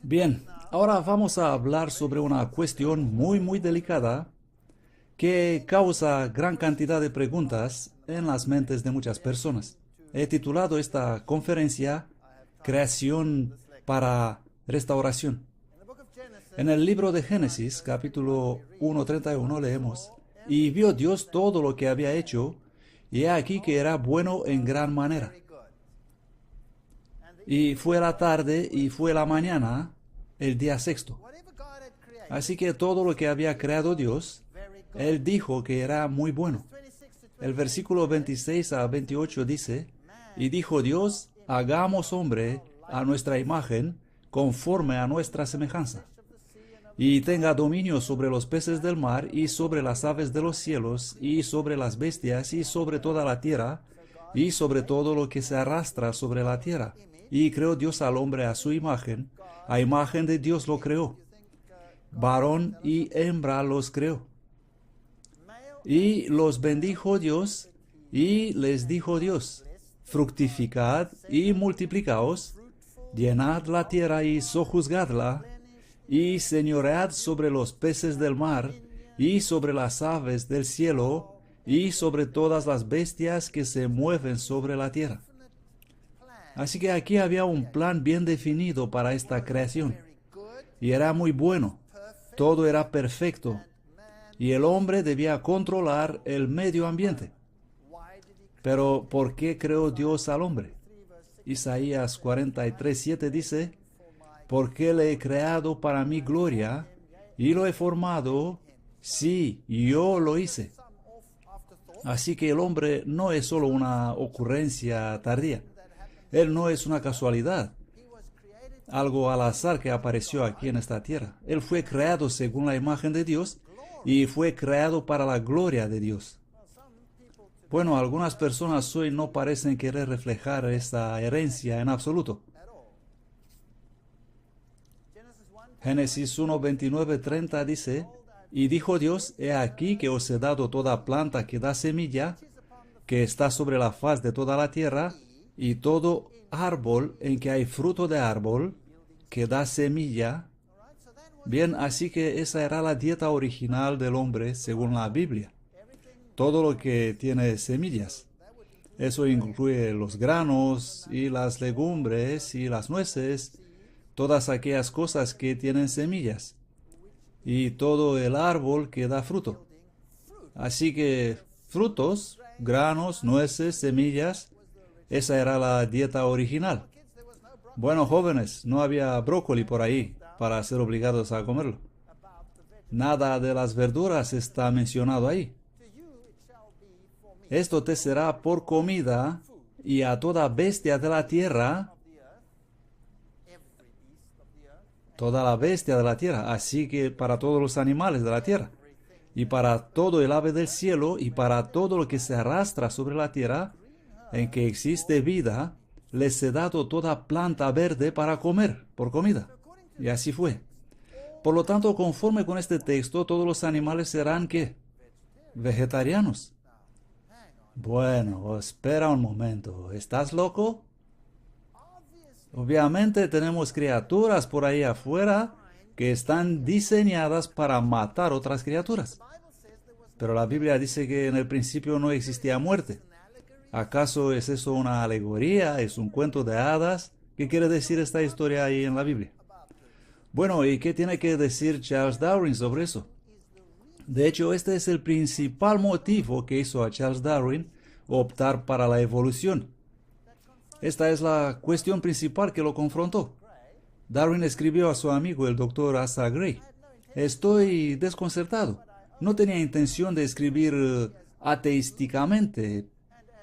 Bien, ahora vamos a hablar sobre una cuestión muy delicada que causa gran cantidad de preguntas en las mentes de muchas personas. He titulado esta conferencia Creación para Restauración. En el libro de Génesis, capítulo 1:31, leemos: Y vio Dios todo lo que había hecho, y he aquí que era bueno en gran manera. Y fue la tarde y fue la mañana, el día sexto. Así que todo lo que había creado Dios, Él dijo que era muy bueno. El versículo 26 a 28 dice: Y dijo Dios, hagamos hombre a nuestra imagen, conforme a nuestra semejanza, y tenga dominio sobre los peces del mar, y sobre las aves de los cielos, y sobre las bestias, y sobre toda la tierra, y sobre todo lo que se arrastra sobre la tierra. Y creó Dios al hombre a su imagen, a imagen de Dios lo creó, varón y hembra los creó. Y los bendijo Dios, y les dijo Dios: fructificad y multiplicaos, llenad la tierra y sojuzgadla, y señoread sobre los peces del mar, y sobre las aves del cielo, y sobre todas las bestias que se mueven sobre la tierra. Así que aquí había un plan bien definido para esta creación, y era muy bueno. Todo era perfecto, y el hombre debía controlar el medio ambiente. Pero ¿por qué creó Dios al hombre? Isaías 43:7 dice: Porque le he creado para mi gloria, y lo he formado, sí, yo lo hice. Así que el hombre no es solo una ocurrencia tardía. Él no es una casualidad, algo al azar que apareció aquí en esta tierra. Él fue creado según la imagen de Dios y fue creado para la gloria de Dios. Bueno, algunas personas hoy no parecen querer reflejar esta herencia en absoluto. Génesis 1:29-30 dice: Y dijo Dios, he aquí que os he dado toda planta que da semilla, que está sobre la faz de toda la tierra, y todo árbol en que hay fruto de árbol, que da semilla. Bien, así que esa era la dieta original del hombre según la Biblia. Todo lo que tiene semillas. Eso incluye los granos y las legumbres y las nueces, todas aquellas cosas que tienen semillas, y todo el árbol que da fruto. Así que frutos, granos, nueces, semillas, esa era la dieta original. Bueno, jóvenes, no había brócoli por ahí para ser obligados a comerlo. Nada de las verduras está mencionado ahí. Esto te será por comida, y a toda bestia de la tierra, toda la bestia de la tierra, así que para todos los animales de la tierra, y para todo el ave del cielo, y para todo lo que se arrastra sobre la tierra, en que existe vida, les he dado toda planta verde para comer, por comida. Y así fue. Por lo tanto, conforme con este texto, todos los animales serán, ¿qué? Vegetarianos. Bueno, espera un momento. ¿Estás loco? Obviamente tenemos criaturas por ahí afuera que están diseñadas para matar otras criaturas. Pero la Biblia dice que en el principio no existía muerte. ¿Acaso es eso una alegoría? ¿Es un cuento de hadas? ¿Qué quiere decir esta historia ahí en la Biblia? Bueno, ¿y qué tiene que decir Charles Darwin sobre eso? De hecho, este es el principal motivo que hizo a Charles Darwin optar para la evolución. Esta es la cuestión principal que lo confrontó. Darwin escribió a su amigo el doctor Asa Gray: estoy desconcertado. No tenía intención de escribir ateísticamente,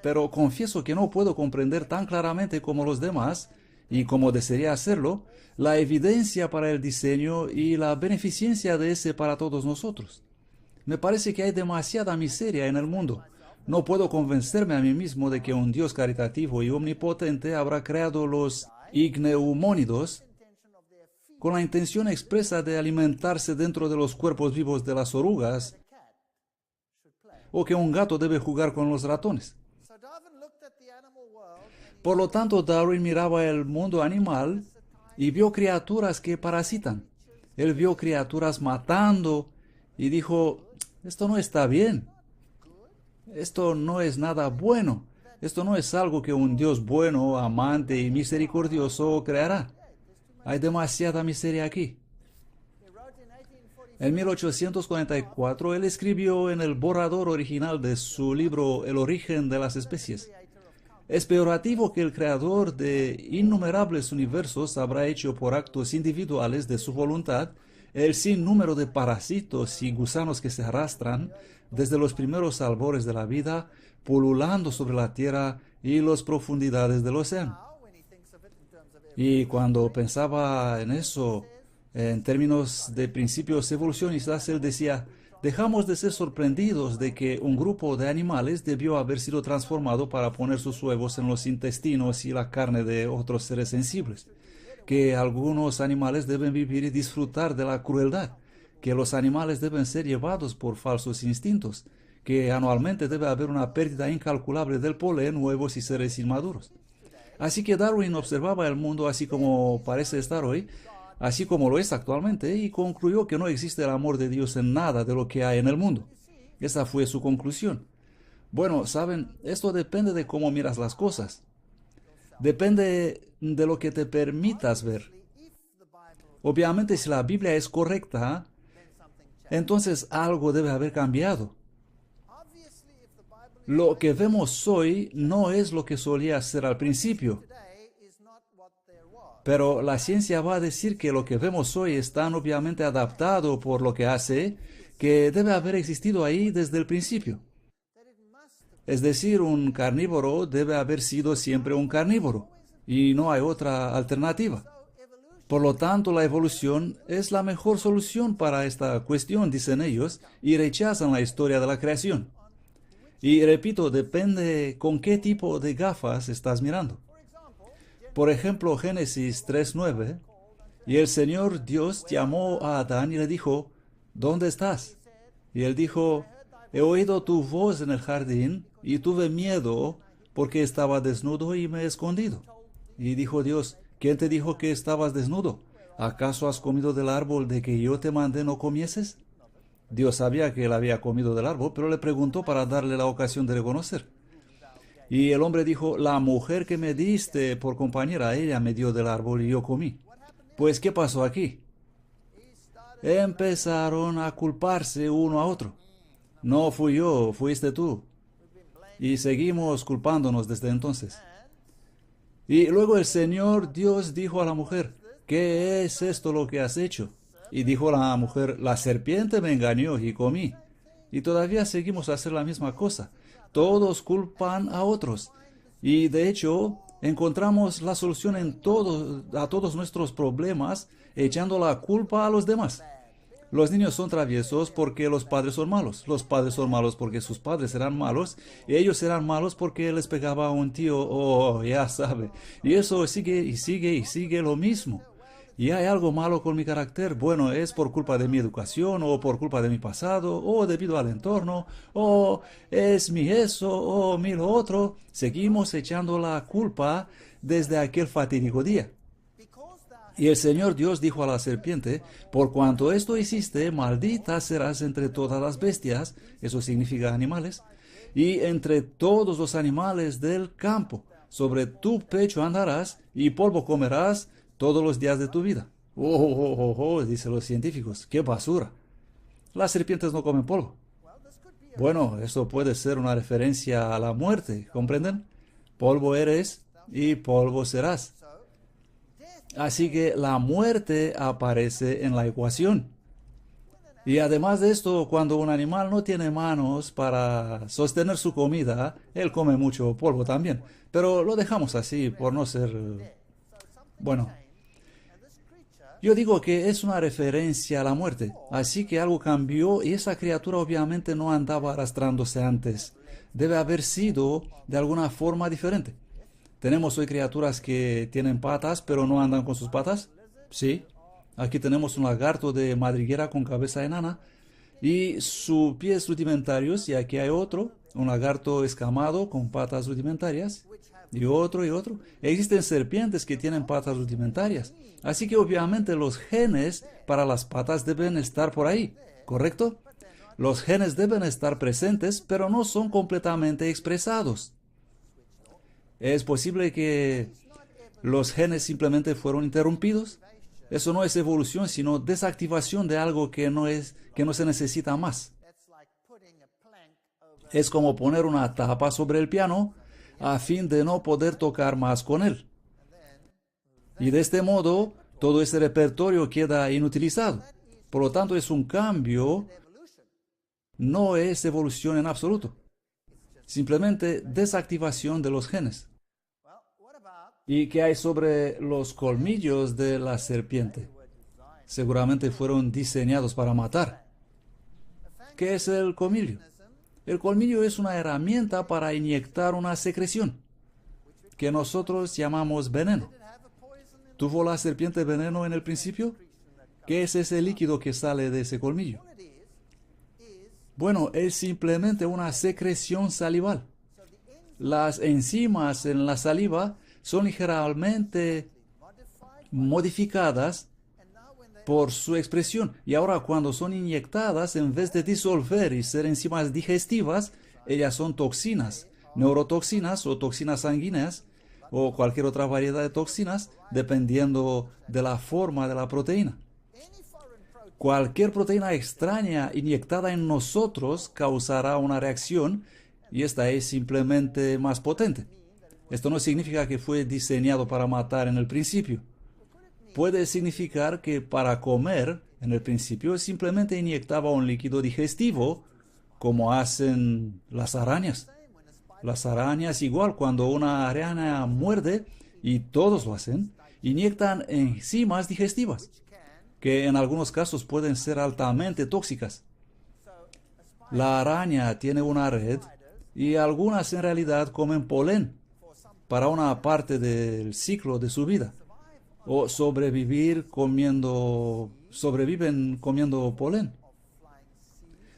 pero confieso que no puedo comprender tan claramente como los demás, y como desearía hacerlo, la evidencia para el diseño y la beneficencia de ese para todos nosotros. Me parece que hay demasiada miseria en el mundo. No puedo convencerme a mí mismo de que un Dios caritativo y omnipotente habrá creado los igneumónidos con la intención expresa de alimentarse dentro de los cuerpos vivos de las orugas, o que un gato debe jugar con los ratones. Por lo tanto, Darwin miraba el mundo animal y vio criaturas que parasitan. Él vio criaturas matando y dijo, esto no está bien. Esto no es nada bueno. Esto no es algo que un Dios bueno, amante y misericordioso creará. Hay demasiada miseria aquí. En 1844, él escribió en el borrador original de su libro El origen de las especies: es peyorativo que el creador de innumerables universos habrá hecho por actos individuales de su voluntad el sinnúmero de parásitos y gusanos que se arrastran desde los primeros albores de la vida, pululando sobre la tierra y las profundidades del océano. Y cuando pensaba en eso, en términos de principios evolucionistas, él decía, dejamos de ser sorprendidos de que un grupo de animales debió haber sido transformado para poner sus huevos en los intestinos y la carne de otros seres sensibles, que algunos animales deben vivir y disfrutar de la crueldad, que los animales deben ser llevados por falsos instintos, que anualmente debe haber una pérdida incalculable del polen, huevos y seres inmaduros. Así que Darwin observaba el mundo así como parece estar hoy, así como lo es actualmente, y concluyó que no existe el amor de Dios en nada de lo que hay en el mundo. Esa fue su conclusión. Bueno, saben, esto depende de cómo miras las cosas. Depende de lo que te permitas ver. Obviamente, si la Biblia es correcta, entonces algo debe haber cambiado. Lo que vemos hoy no es lo que solía ser al principio. Pero la ciencia va a decir que lo que vemos hoy es tan obviamente adaptado por lo que hace que debe haber existido ahí desde el principio. Es decir, un carnívoro debe haber sido siempre un carnívoro y no hay otra alternativa. Por lo tanto, la evolución es la mejor solución para esta cuestión, dicen ellos, y rechazan la historia de la creación. Y repito, depende con qué tipo de gafas estás mirando. Por ejemplo, Génesis 3:9, y el Señor Dios llamó a Adán y le dijo, ¿dónde estás? Y él dijo, he oído tu voz en el jardín y tuve miedo porque estaba desnudo y me he escondido. Y dijo Dios, ¿quién te dijo que estabas desnudo? ¿Acaso has comido del árbol de que yo te mandé no comieses? Dios sabía que él había comido del árbol, pero le preguntó para darle la ocasión de reconocer. Y el hombre dijo, la mujer que me diste por compañera, ella me dio del árbol y yo comí. Pues, ¿qué pasó aquí? Empezaron a culparse uno a otro. No fui yo, fuiste tú. Y seguimos culpándonos desde entonces. Y luego el Señor Dios dijo a la mujer, ¿qué es esto lo que has hecho? Y dijo la mujer, la serpiente me engañó y comí. Y todavía seguimos a hacer la misma cosa. Todos culpan a otros. Y de hecho, encontramos la solución a todos nuestros problemas echando la culpa a los demás. Los niños son traviesos porque los padres son malos. Los padres son malos porque sus padres eran malos. Y ellos eran malos porque les pegaba a un tío. Oh, ya sabe. Y eso sigue y sigue y sigue lo mismo. ¿Y hay algo malo con mi carácter? Bueno, es por culpa de mi educación, o por culpa de mi pasado, o debido al entorno, o es mi eso, o mi lo otro. Seguimos echando la culpa desde aquel fatídico día. Y el Señor Dios dijo a la serpiente, por cuanto esto hiciste, maldita serás entre todas las bestias, eso significa animales, y entre todos los animales del campo. Sobre tu pecho andarás, y polvo comerás todos los días de tu vida. Dicen los científicos, ¡qué basura! Las serpientes no comen polvo. Bueno, eso puede ser una referencia a la muerte, ¿comprenden? Polvo eres y polvo serás. Así que la muerte aparece en la ecuación. Y además de esto, cuando un animal no tiene manos para sostener su comida, él come mucho polvo también. Pero lo dejamos así por no ser... Bueno, yo digo que es una referencia a la muerte. Así que algo cambió y esa criatura obviamente no andaba arrastrándose antes. Debe haber sido de alguna forma diferente. ¿Tenemos hoy criaturas que tienen patas pero no andan con sus patas? Sí. Aquí tenemos un lagarto de madriguera con cabeza enana y sus pies rudimentarios, y aquí hay otro, un lagarto escamado con patas rudimentarias, y otro y otro. Existen serpientes que tienen patas rudimentarias. Así que obviamente los genes para las patas deben estar por ahí, ¿correcto? Los genes deben estar presentes, pero no son completamente expresados. ¿Es posible que los genes simplemente fueron interrumpidos? Eso no es evolución, sino desactivación de algo que no se necesita más. Es como poner una tapa sobre el piano a fin de no poder tocar más con él. Y de este modo, todo ese repertorio queda inutilizado. Por lo tanto, es un cambio, no es evolución en absoluto. Simplemente desactivación de los genes. ¿Y qué hay sobre los colmillos de la serpiente? Seguramente fueron diseñados para matar. ¿Qué es el colmillo? El colmillo es una herramienta para inyectar una secreción, que nosotros llamamos veneno. ¿Tuvo la serpiente veneno en el principio? ¿Qué es ese líquido que sale de ese colmillo? Bueno, es simplemente una secreción salival. Las enzimas en la saliva son ligeramente modificadas por su expresión. Y ahora cuando son inyectadas, en vez de disolver y ser enzimas digestivas, ellas son toxinas, neurotoxinas o toxinas sanguíneas o cualquier otra variedad de toxinas, dependiendo de la forma de la proteína. Cualquier proteína extraña inyectada en nosotros causará una reacción y esta es simplemente más potente. Esto no significa que fue diseñado para matar en el principio. Puede significar que para comer, en el principio, simplemente inyectaba un líquido digestivo, como hacen las arañas. Las arañas igual, cuando una araña muerde, y todos lo hacen, inyectan enzimas digestivas, que en algunos casos pueden ser altamente tóxicas. La araña tiene una red, y algunas en realidad comen polen para una parte del ciclo de su vida. O sobreviven comiendo polen.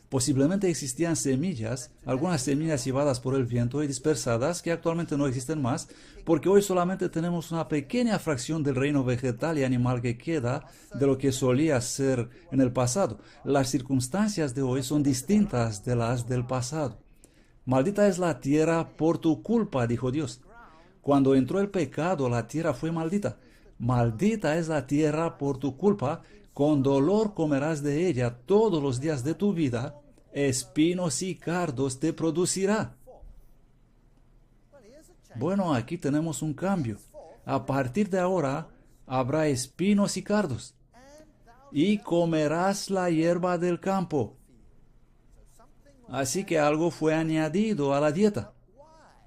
Posiblemente existían semillas, algunas semillas llevadas por el viento y dispersadas que actualmente no existen más, porque hoy solamente tenemos una pequeña fracción del reino vegetal y animal que queda de lo que solía ser en el pasado. Las circunstancias de hoy son distintas de las del pasado. Maldita es la tierra por tu culpa, dijo Dios. Cuando entró el pecado, la tierra fue maldita. Maldita es la tierra por tu culpa, con dolor comerás de ella todos los días de tu vida, espinos y cardos te producirá. Bueno, aquí tenemos un cambio. A partir de ahora habrá espinos y cardos, y comerás la hierba del campo. Así que algo fue añadido a la dieta.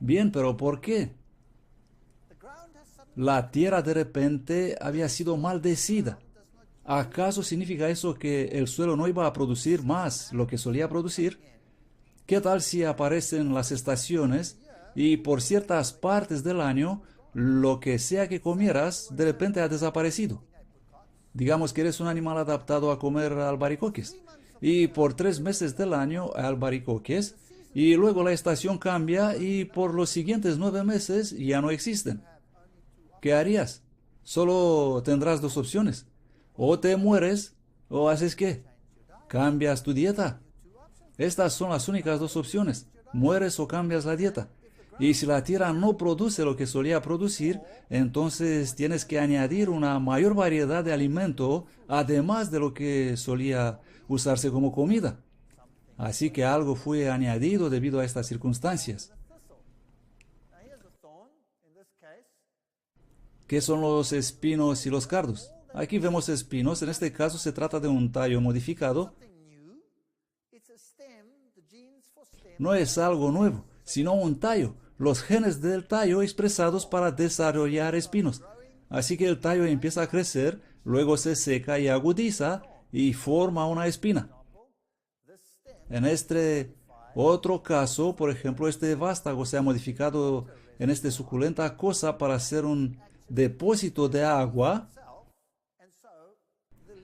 Bien, pero ¿por qué? La tierra de repente había sido maldecida. ¿Acaso significa eso que el suelo no iba a producir más lo que solía producir? ¿Qué tal si aparecen las estaciones y por ciertas partes del año lo que sea que comieras de repente ha desaparecido? Digamos que eres un animal adaptado a comer albaricoques y por 3 meses del año albaricoques y luego la estación cambia y por los siguientes 9 meses ya no existen. ¿Qué harías? Solo tendrás 2 opciones. O te mueres, o haces ¿qué? Cambias tu dieta. Estas son las únicas 2 opciones. Mueres o cambias la dieta. Y si la tierra no produce lo que solía producir, entonces tienes que añadir una mayor variedad de alimento, además de lo que solía usarse como comida. Así que algo fue añadido debido a estas circunstancias. ¿Qué son los espinos y los cardos? Aquí vemos espinos, en este caso se trata de un tallo modificado. No es algo nuevo, sino un tallo, los genes del tallo expresados para desarrollar espinos. Así que el tallo empieza a crecer, luego se seca y agudiza y forma una espina. En este otro caso, por ejemplo, este vástago se ha modificado en esta suculenta cosa para hacer un depósito de agua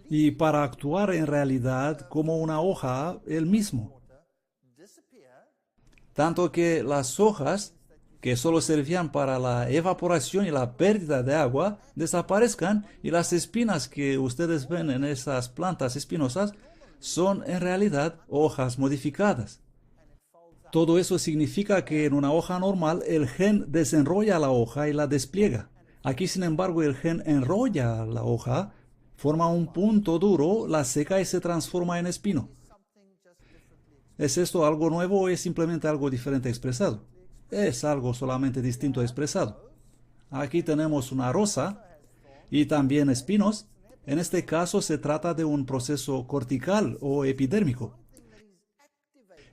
y para actuar en realidad como una hoja él mismo. Tanto que las hojas que solo servían para la evaporación y la pérdida de agua, desaparezcan y las espinas que ustedes ven en esas plantas espinosas son en realidad hojas modificadas. Todo eso significa que en una hoja normal el gen desenrolla la hoja y la despliega. Aquí, sin embargo, el gen enrolla la hoja, forma un punto duro, la seca y se transforma en espino. ¿Es esto algo nuevo o es simplemente algo diferente expresado? Es algo solamente distinto expresado. Aquí tenemos una rosa y también espinos. En este caso se trata de un proceso cortical o epidérmico.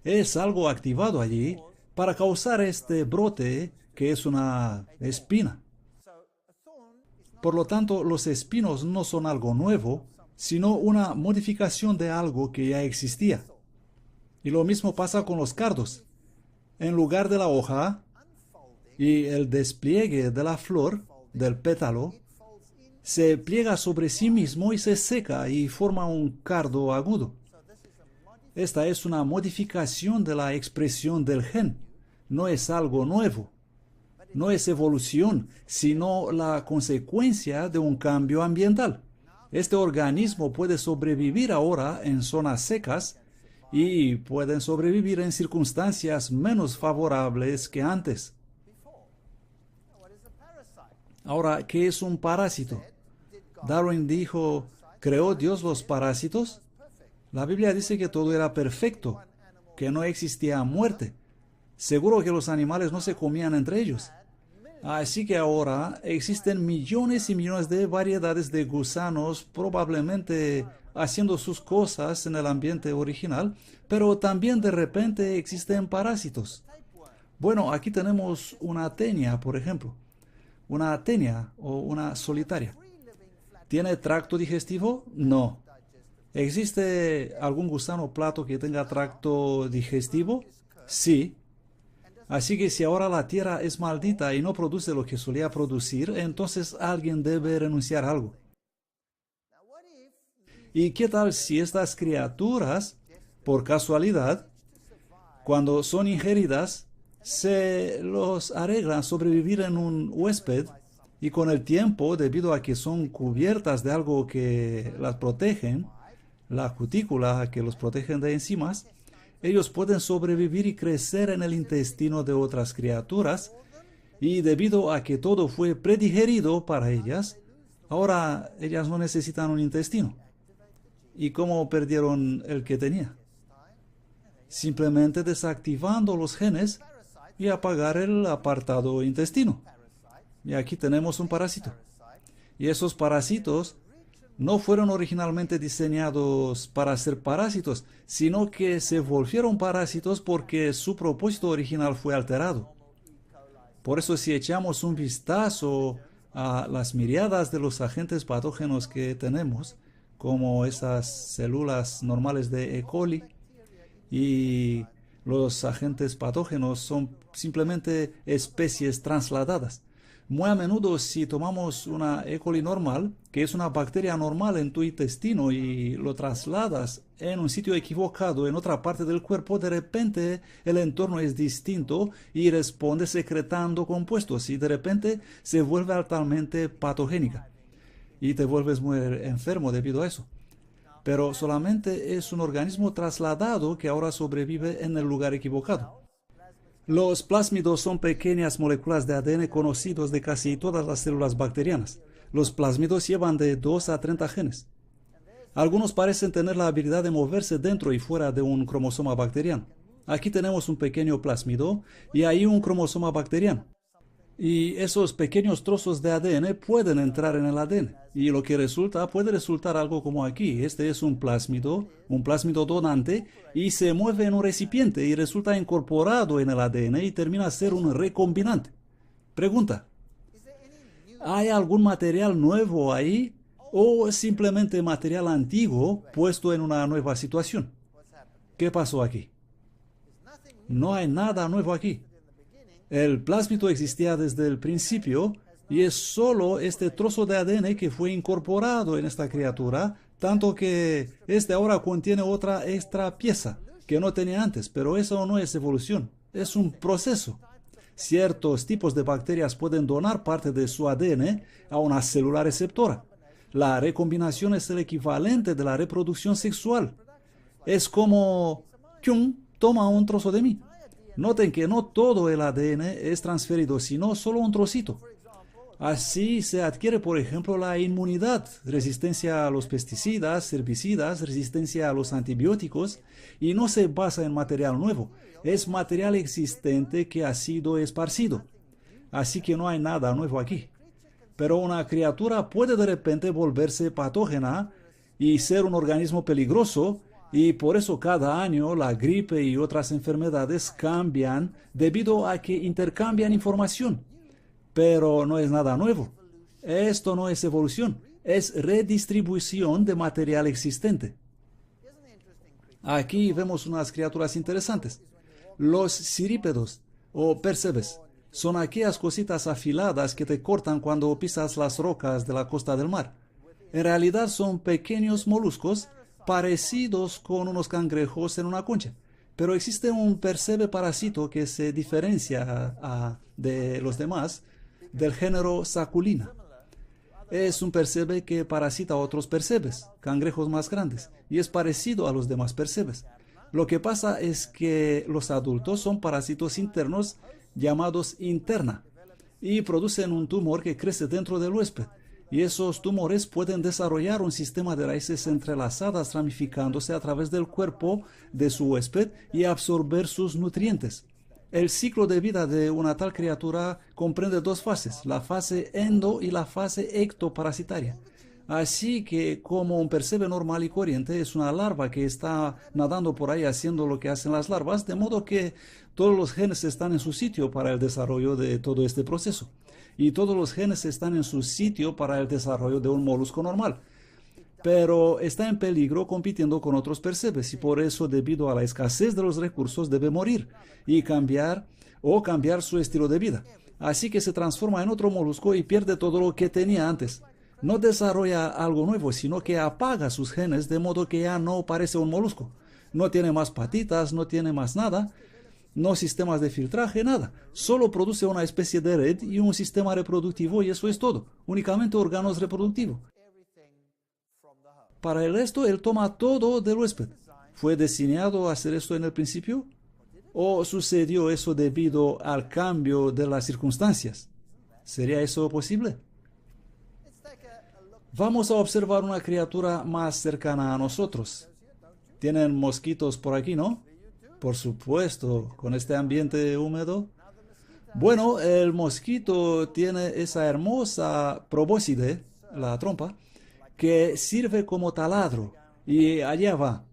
Es algo activado allí para causar este brote que es una espina. Por lo tanto, los espinos no son algo nuevo, sino una modificación de algo que ya existía. Y lo mismo pasa con los cardos. En lugar de la hoja y el despliegue de la flor, del pétalo, se pliega sobre sí mismo y se seca y forma un cardo agudo. Esta es una modificación de la expresión del gen. No es algo nuevo. No es evolución, sino la consecuencia de un cambio ambiental. Este organismo puede sobrevivir ahora en zonas secas y pueden sobrevivir en circunstancias menos favorables que antes. Ahora, ¿qué es un parásito? Darwin dijo, ¿creó Dios los parásitos? La Biblia dice que todo era perfecto, que no existía muerte. Seguro que los animales no se comían entre ellos. Así que ahora existen millones y millones de variedades de gusanos, probablemente haciendo sus cosas en el ambiente original, pero también de repente existen parásitos. Bueno, aquí tenemos una tenia, por ejemplo. Una tenia o una solitaria. ¿Tiene tracto digestivo? No. ¿Existe algún gusano plato que tenga tracto digestivo? Sí. Así que si ahora la tierra es maldita y no produce lo que solía producir, entonces alguien debe renunciar a algo. ¿Y qué tal si estas criaturas, por casualidad, cuando son ingeridas, se los arreglan sobrevivir en un huésped y con el tiempo, debido a que son cubiertas de algo que las protegen, la cutícula que los protegen de enzimas, ellos pueden sobrevivir y crecer en el intestino de otras criaturas, y debido a que todo fue predigerido para ellas, ahora ellas no necesitan un intestino. ¿Y cómo perdieron el que tenía? Simplemente desactivando los genes y apagar el apartado intestino. Y aquí tenemos un parásito. Y esos parásitos no fueron originalmente diseñados para ser parásitos, sino que se volvieron parásitos porque su propósito original fue alterado. Por eso, si echamos un vistazo a las miriadas de los agentes patógenos que tenemos, como esas células normales de E. coli, y los agentes patógenos son simplemente especies trasladadas. Muy a menudo, si tomamos una E. coli normal, que es una bacteria normal en tu intestino, y lo trasladas en un sitio equivocado en otra parte del cuerpo, de repente el entorno es distinto y responde secretando compuestos, y de repente se vuelve altamente patogénica y te vuelves muy enfermo debido a eso. Pero solamente es un organismo trasladado que ahora sobrevive en el lugar equivocado. Los plásmidos son pequeñas moléculas de ADN conocidos de casi todas las células bacterianas. Los plásmidos llevan de 2 a 30 genes. Algunos parecen tener la habilidad de moverse dentro y fuera de un cromosoma bacteriano. Aquí tenemos un pequeño plásmido y ahí un cromosoma bacteriano. Y esos pequeños trozos de ADN pueden entrar en el ADN. Y lo que puede resultar algo como aquí. Este es un plásmido donante, y se mueve en un recipiente y resulta incorporado en el ADN y termina a ser un recombinante. Pregunta: ¿hay algún material nuevo ahí o simplemente material antiguo puesto en una nueva situación? ¿Qué pasó aquí? No hay nada nuevo aquí. El plásmido existía desde el principio y es solo este trozo de ADN que fue incorporado en esta criatura, tanto que este ahora contiene otra extra pieza que no tenía antes, pero eso no es evolución, es un proceso. Ciertos tipos de bacterias pueden donar parte de su ADN a una célula receptora. La recombinación es el equivalente de la reproducción sexual. Es como, ¡chum!, toma un trozo de mí. Noten que no todo el ADN es transferido, sino solo un trocito. Así se adquiere, por ejemplo, la inmunidad, resistencia a los pesticidas, herbicidas, resistencia a los antibióticos, y no se basa en material nuevo, es material existente que ha sido esparcido. Así que no hay nada nuevo aquí. Pero una criatura puede de repente volverse patógena y ser un organismo peligroso, y por eso cada año la gripe y otras enfermedades cambian debido a que intercambian información. Pero no es nada nuevo. Esto no es evolución, es redistribución de material existente. Aquí vemos unas criaturas interesantes. Los cirípedos o percebes son aquellas cositas afiladas que te cortan cuando pisas las rocas de la costa del mar. En realidad son pequeños moluscos parecidos con unos cangrejos en una concha. Pero existe un percebe parásito que se diferencia de los demás, del género Saculina. Es un percebe que parasita a otros percebes, cangrejos más grandes, y es parecido a los demás percebes. Lo que pasa es que los adultos son parásitos internos llamados interna y producen un tumor que crece dentro del huésped. Y esos tumores pueden desarrollar un sistema de raíces entrelazadas ramificándose a través del cuerpo de su huésped y absorber sus nutrientes. El ciclo de vida de una tal criatura comprende dos fases, la fase endo y la fase ectoparasitaria. Así que, como un percebe normal y corriente, es una larva que está nadando por ahí haciendo lo que hacen las larvas, de modo que todos los genes están en su sitio para el desarrollo de todo este proceso. Y todos los genes están en su sitio para el desarrollo de un molusco normal. Pero está en peligro compitiendo con otros percebes y por eso, debido a la escasez de los recursos, debe morir y cambiar su estilo de vida. Así que se transforma en otro molusco y pierde todo lo que tenía antes. No desarrolla algo nuevo, sino que apaga sus genes de modo que ya no parece un molusco. No tiene más patitas, no tiene más nada, no sistemas de filtraje, nada. Solo produce una especie de red y un sistema reproductivo y eso es todo. Únicamente órganos reproductivos. Para el resto, él toma todo del huésped. ¿Fue diseñado a hacer esto en el principio? ¿O sucedió eso debido al cambio de las circunstancias? ¿Sería eso posible? Vamos a observar una criatura más cercana a nosotros. Tienen mosquitos por aquí, ¿no? Por supuesto, con este ambiente húmedo. Bueno, el mosquito tiene esa hermosa probóscide, la trompa, que sirve como taladro, y allá va,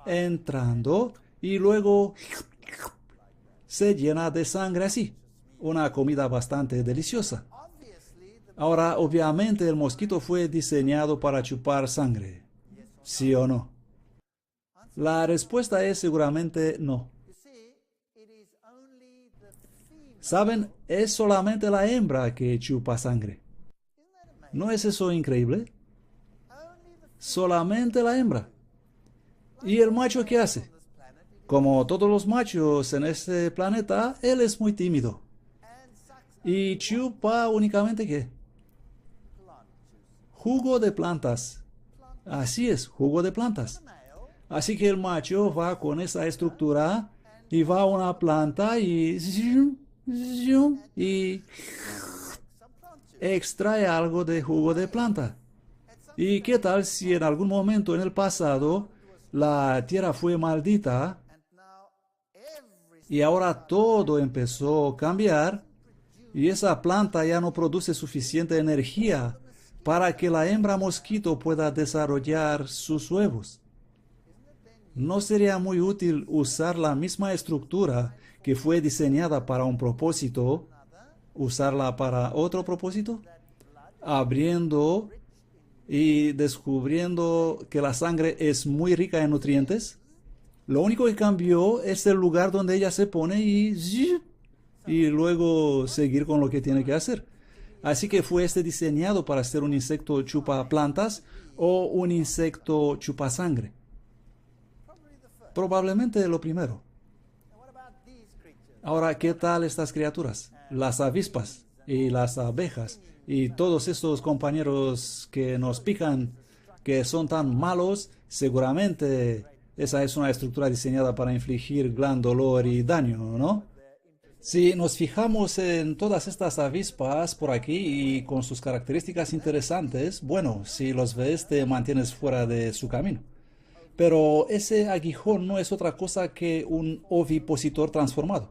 entrando, y luego se llena de sangre así. Una comida bastante deliciosa. Ahora, obviamente el mosquito fue diseñado para chupar sangre. ¿Sí o no? La respuesta es seguramente no. ¿Saben? Es solamente la hembra que chupa sangre. ¿No es eso increíble? Solamente la hembra. ¿Y el macho qué hace? Como todos los machos en este planeta, él es muy tímido. ¿Y chupa únicamente qué? Jugo de plantas. Así es, jugo de plantas. Así que el macho va con esa estructura y va a una planta y extrae algo de jugo de planta. ¿Y qué tal si en algún momento en el pasado la tierra fue maldita y ahora todo empezó a cambiar y esa planta ya no produce suficiente energía para que la hembra mosquito pueda desarrollar sus huevos? ¿No sería muy útil usar la misma estructura que fue diseñada para un propósito, usarla para otro propósito? Abriendo y descubriendo que la sangre es muy rica en nutrientes. Lo único que cambió es el lugar donde ella se pone y luego seguir con lo que tiene que hacer. Así que fue diseñado para ser un insecto chupa plantas o un insecto chupa sangre. Probablemente lo primero. Ahora, ¿qué tal estas criaturas? Las avispas y las abejas y todos esos compañeros que nos pican, que son tan malos, seguramente esa es una estructura diseñada para infligir gran dolor y daño, ¿no? Si nos fijamos en todas estas avispas por aquí y con sus características interesantes, bueno, si los ves te mantienes fuera de su camino. Pero ese aguijón no es otra cosa que un ovipositor transformado.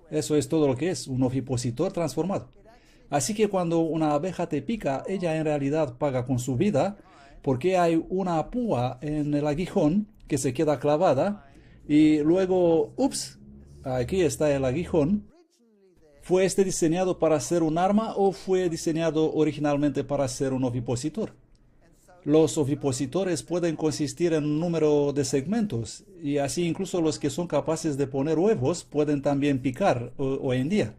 Eso es todo lo que es, un ovipositor transformado. Así que cuando una abeja te pica, ella en realidad paga con su vida porque hay una púa en el aguijón que se queda clavada y luego, ups, aquí está el aguijón. ¿Fue este diseñado para ser un arma o fue diseñado originalmente para ser un ovipositor? Los ovipositores pueden consistir en un número de segmentos y así incluso los que son capaces de poner huevos pueden también picar hoy en día,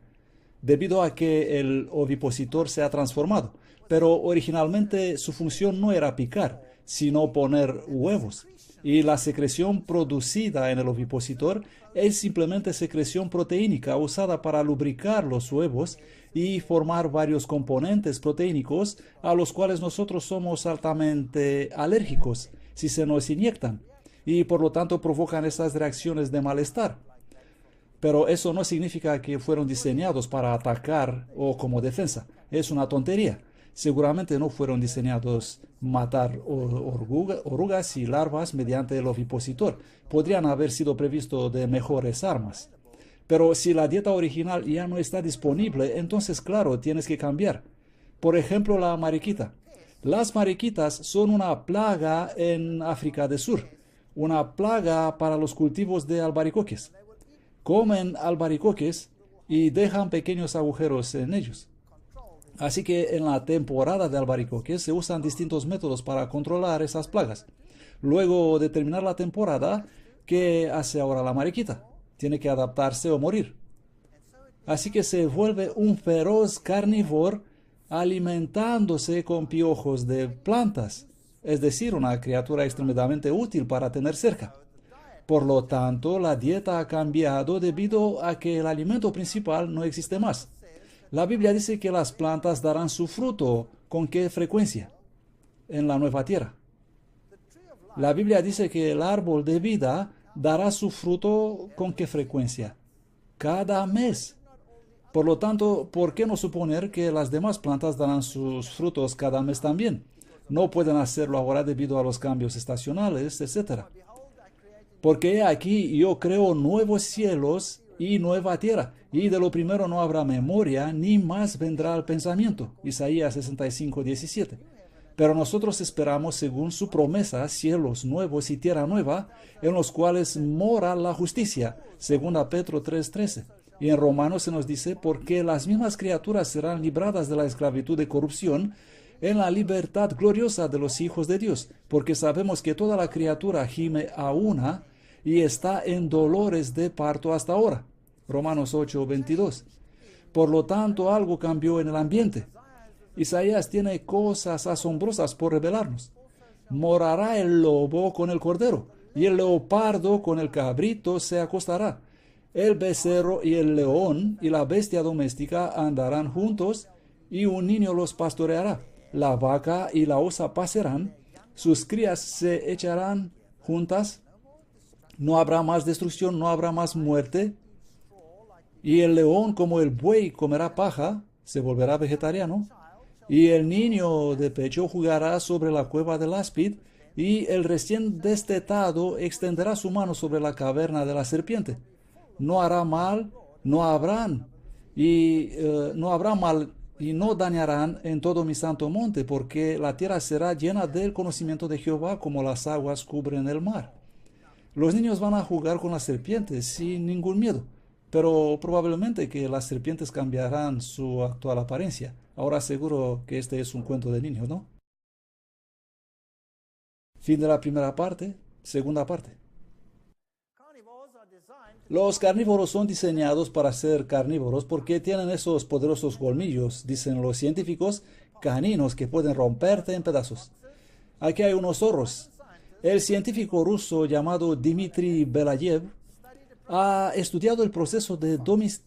debido a que el ovipositor se ha transformado. Pero originalmente su función no era picar, sino poner huevos. Y la secreción producida en el ovipositor es simplemente secreción proteínica usada para lubricar los huevos y formar varios componentes proteínicos a los cuales nosotros somos altamente alérgicos si se nos inyectan y por lo tanto provocan esas reacciones de malestar. Pero eso no significa que fueron diseñados para atacar o como defensa. Es una tontería. Seguramente no fueron diseñados matar orugas y larvas mediante el ovipositor. Podrían haber sido previstos de mejores armas. Pero si la dieta original ya no está disponible, entonces claro, tienes que cambiar. Por ejemplo, la mariquita. Las mariquitas son una plaga en África del Sur, una plaga para los cultivos de albaricoques. Comen albaricoques y dejan pequeños agujeros en ellos. Así que en la temporada de albaricoques se usan distintos métodos para controlar esas plagas. Luego de terminar la temporada, ¿qué hace ahora la mariquita? Tiene que adaptarse o morir. Así que se vuelve un feroz carnívoro alimentándose con piojos de plantas, es decir, una criatura extremadamente útil para tener cerca. Por lo tanto, la dieta ha cambiado debido a que el alimento principal no existe más. La Biblia dice que las plantas darán su fruto. ¿Con qué frecuencia? En la nueva tierra. La Biblia dice que el árbol de vida dará su fruto. ¿Con qué frecuencia? Cada mes. Por lo tanto, ¿por qué no suponer que las demás plantas darán sus frutos cada mes también? No pueden hacerlo ahora debido a los cambios estacionales, etc. Porque aquí yo creo nuevos cielos y nueva tierra, y de lo primero no habrá memoria, ni más vendrá al pensamiento. Isaías 65:17. Pero nosotros esperamos, según su promesa, cielos nuevos y tierra nueva, en los cuales mora la justicia, según a Pedro 3:13. Y en Romanos se nos dice, porque las mismas criaturas serán libradas de la esclavitud de corrupción, en la libertad gloriosa de los hijos de Dios, porque sabemos que toda la criatura gime a una y está en dolores de parto hasta ahora. Romanos 8:22. Por lo tanto, algo cambió en el ambiente. Isaías tiene cosas asombrosas por revelarnos. Morará el lobo con el cordero, y el leopardo con el cabrito se acostará. El becerro y el león y la bestia doméstica andarán juntos, y un niño los pastoreará. La vaca y la osa pasarán, sus crías se echarán juntas. No habrá más destrucción, no habrá más muerte. Y el león como el buey comerá paja, se volverá vegetariano. Y el niño de pecho jugará sobre la cueva del áspid, y el recién destetado extenderá su mano sobre la caverna de la serpiente. No hará mal, no habrán mal y no dañarán en todo mi santo monte, porque la tierra será llena del conocimiento de Jehová como las aguas cubren el mar. Los niños van a jugar con las serpientes sin ningún miedo, pero probablemente que las serpientes cambiarán su actual apariencia. Ahora seguro que este es un cuento de niños, ¿no? Fin de la primera parte. Segunda parte. Los carnívoros son diseñados para ser carnívoros porque tienen esos poderosos colmillos, dicen los científicos, caninos que pueden romperte en pedazos. Aquí hay unos zorros. El científico ruso llamado Dmitry Belayev ha estudiado el proceso de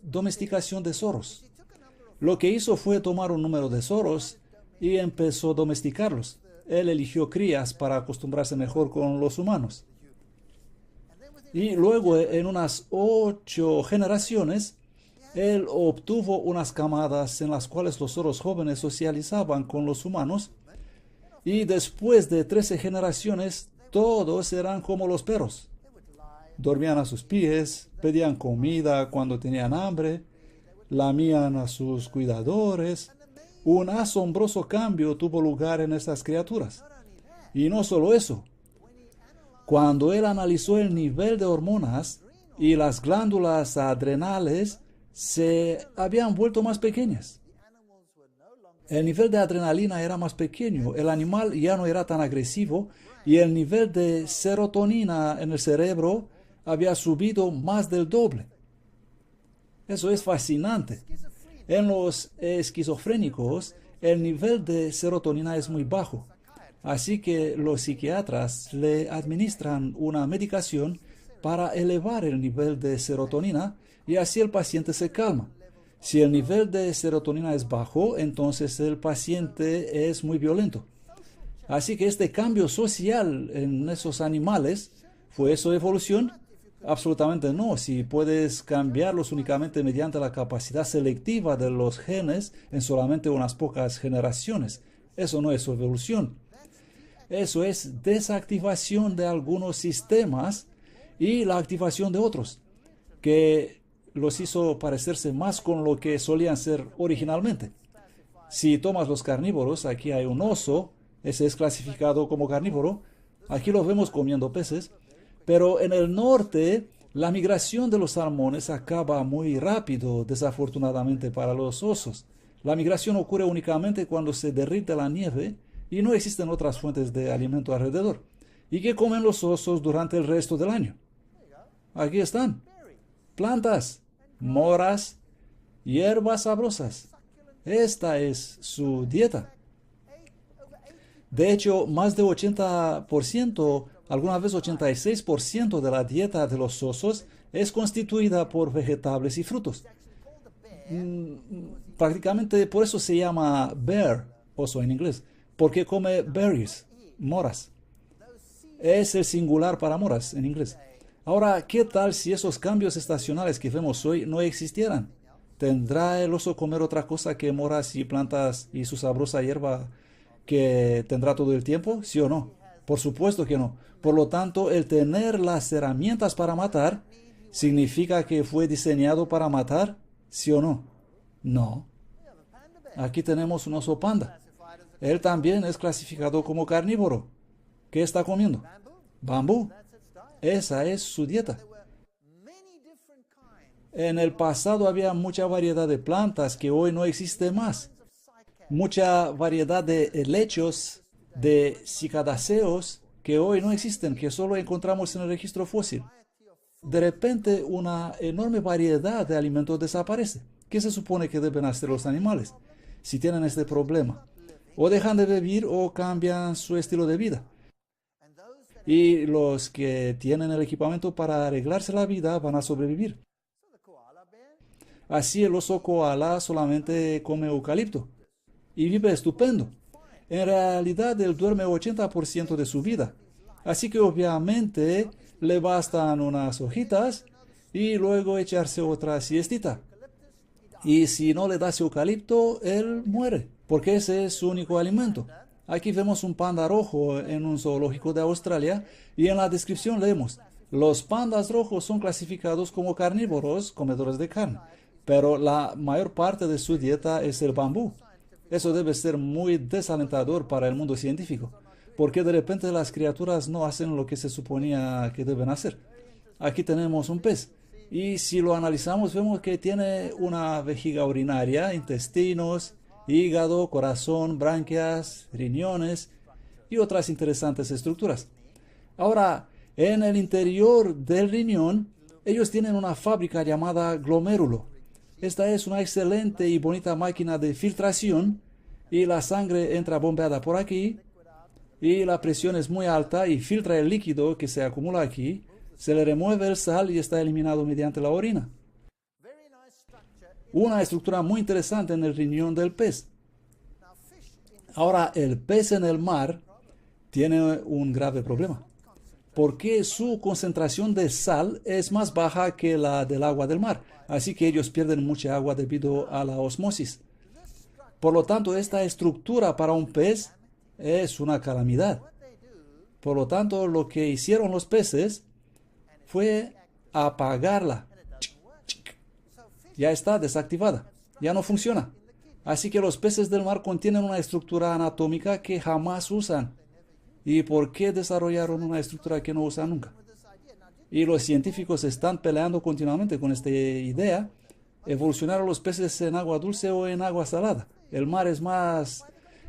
domesticación de zorros. Lo que hizo fue tomar un número de zorros y empezó a domesticarlos. Él eligió crías para acostumbrarse mejor con los humanos. Y luego, en unas 8 generaciones, él obtuvo unas camadas en las cuales los zorros jóvenes socializaban con los humanos. Y después de 13 generaciones, todos eran como los perros. Dormían a sus pies, pedían comida cuando tenían hambre, lamían a sus cuidadores. Un asombroso cambio tuvo lugar en estas criaturas. Y no solo eso. Cuando él analizó el nivel de hormonas y las glándulas adrenales se habían vuelto más pequeñas. El nivel de adrenalina era más pequeño, el animal ya no era tan agresivo y el nivel de serotonina en el cerebro había subido más del doble. Eso es fascinante. En los esquizofrénicos, el nivel de serotonina es muy bajo. Así que los psiquiatras le administran una medicación para elevar el nivel de serotonina y así el paciente se calma. Si el nivel de serotonina es bajo, entonces el paciente es muy violento. Así que este cambio social en esos animales, ¿fue eso evolución? Absolutamente no. Si puedes cambiarlos únicamente mediante la capacidad selectiva de los genes en solamente unas pocas generaciones, eso no es evolución. Eso es desactivación de algunos sistemas y la activación de otros, que los hizo parecerse más con lo que solían ser originalmente. Si tomas los carnívoros, aquí hay un oso, ese es clasificado como carnívoro, aquí lo vemos comiendo peces, pero en el norte la migración de los salmones acaba muy rápido, desafortunadamente para los osos. La migración ocurre únicamente cuando se derrite la nieve y no existen otras fuentes de alimento alrededor. ¿Y qué comen los osos durante el resto del año? Aquí están. Plantas, moras, hierbas sabrosas. Esta es su dieta. De hecho, más de 80%, alguna vez 86% de la dieta de los osos es constituida por vegetales y frutos. Prácticamente por eso se llama bear, oso en inglés, porque come berries, moras. Es el singular para moras en inglés. Ahora, ¿qué tal si esos cambios estacionales que vemos hoy no existieran? ¿Tendrá el oso comer otra cosa que moras y plantas y su sabrosa hierba que tendrá todo el tiempo? ¿Sí o no? Por supuesto que no. Por lo tanto, el tener las herramientas para matar, ¿significa que fue diseñado para matar? ¿Sí o no? No. Aquí tenemos un oso panda. Él también es clasificado como carnívoro. ¿Qué está comiendo? Bambú. Esa es su dieta. En el pasado había mucha variedad de plantas que hoy no existe más. Mucha variedad de helechos, de cicadáceos que hoy no existen, que solo encontramos en el registro fósil. De repente, una enorme variedad de alimentos desaparece. ¿Qué se supone que deben hacer los animales si tienen este problema? O dejan de vivir o cambian su estilo de vida. Y los que tienen el equipamiento para arreglarse la vida van a sobrevivir. Así el oso koala solamente come eucalipto y vive estupendo. En realidad él duerme 80% de su vida. Así que obviamente le bastan unas hojitas y luego echarse otra siestita. Y si no le das eucalipto, él muere, porque ese es su único alimento. Aquí vemos un panda rojo en un zoológico de Australia y en la descripción leemos: los pandas rojos son clasificados como carnívoros, comedores de carne, pero la mayor parte de su dieta es el bambú. Eso debe ser muy desalentador para el mundo científico, porque de repente las criaturas no hacen lo que se suponía que deben hacer. Aquí tenemos un pez, y si lo analizamos vemos que tiene una vejiga urinaria, intestinos, hígado, corazón, branquias, riñones y otras interesantes estructuras. Ahora, en el interior del riñón, ellos tienen una fábrica llamada glomérulo. Esta es una excelente y bonita máquina de filtración y la sangre entra bombeada por aquí y la presión es muy alta y filtra el líquido que se acumula aquí Se le remueve el sal y está eliminado mediante la orina. Una estructura muy interesante en el riñón del pez. Ahora, el pez en el mar tiene un grave problema, porque su concentración de sal es más baja que la del agua del mar, así que ellos pierden mucha agua debido a la osmosis. Por lo tanto, esta estructura para un pez es una calamidad. Por lo tanto, lo que hicieron los peces fue apagarla. Ya está desactivada, ya no funciona. Así que los peces del mar contienen una estructura anatómica que jamás usan. ¿Y por qué desarrollaron una estructura que no usan nunca? Y los científicos están peleando continuamente con esta idea. ¿Evolucionaron los peces en agua dulce o en agua salada? El mar es más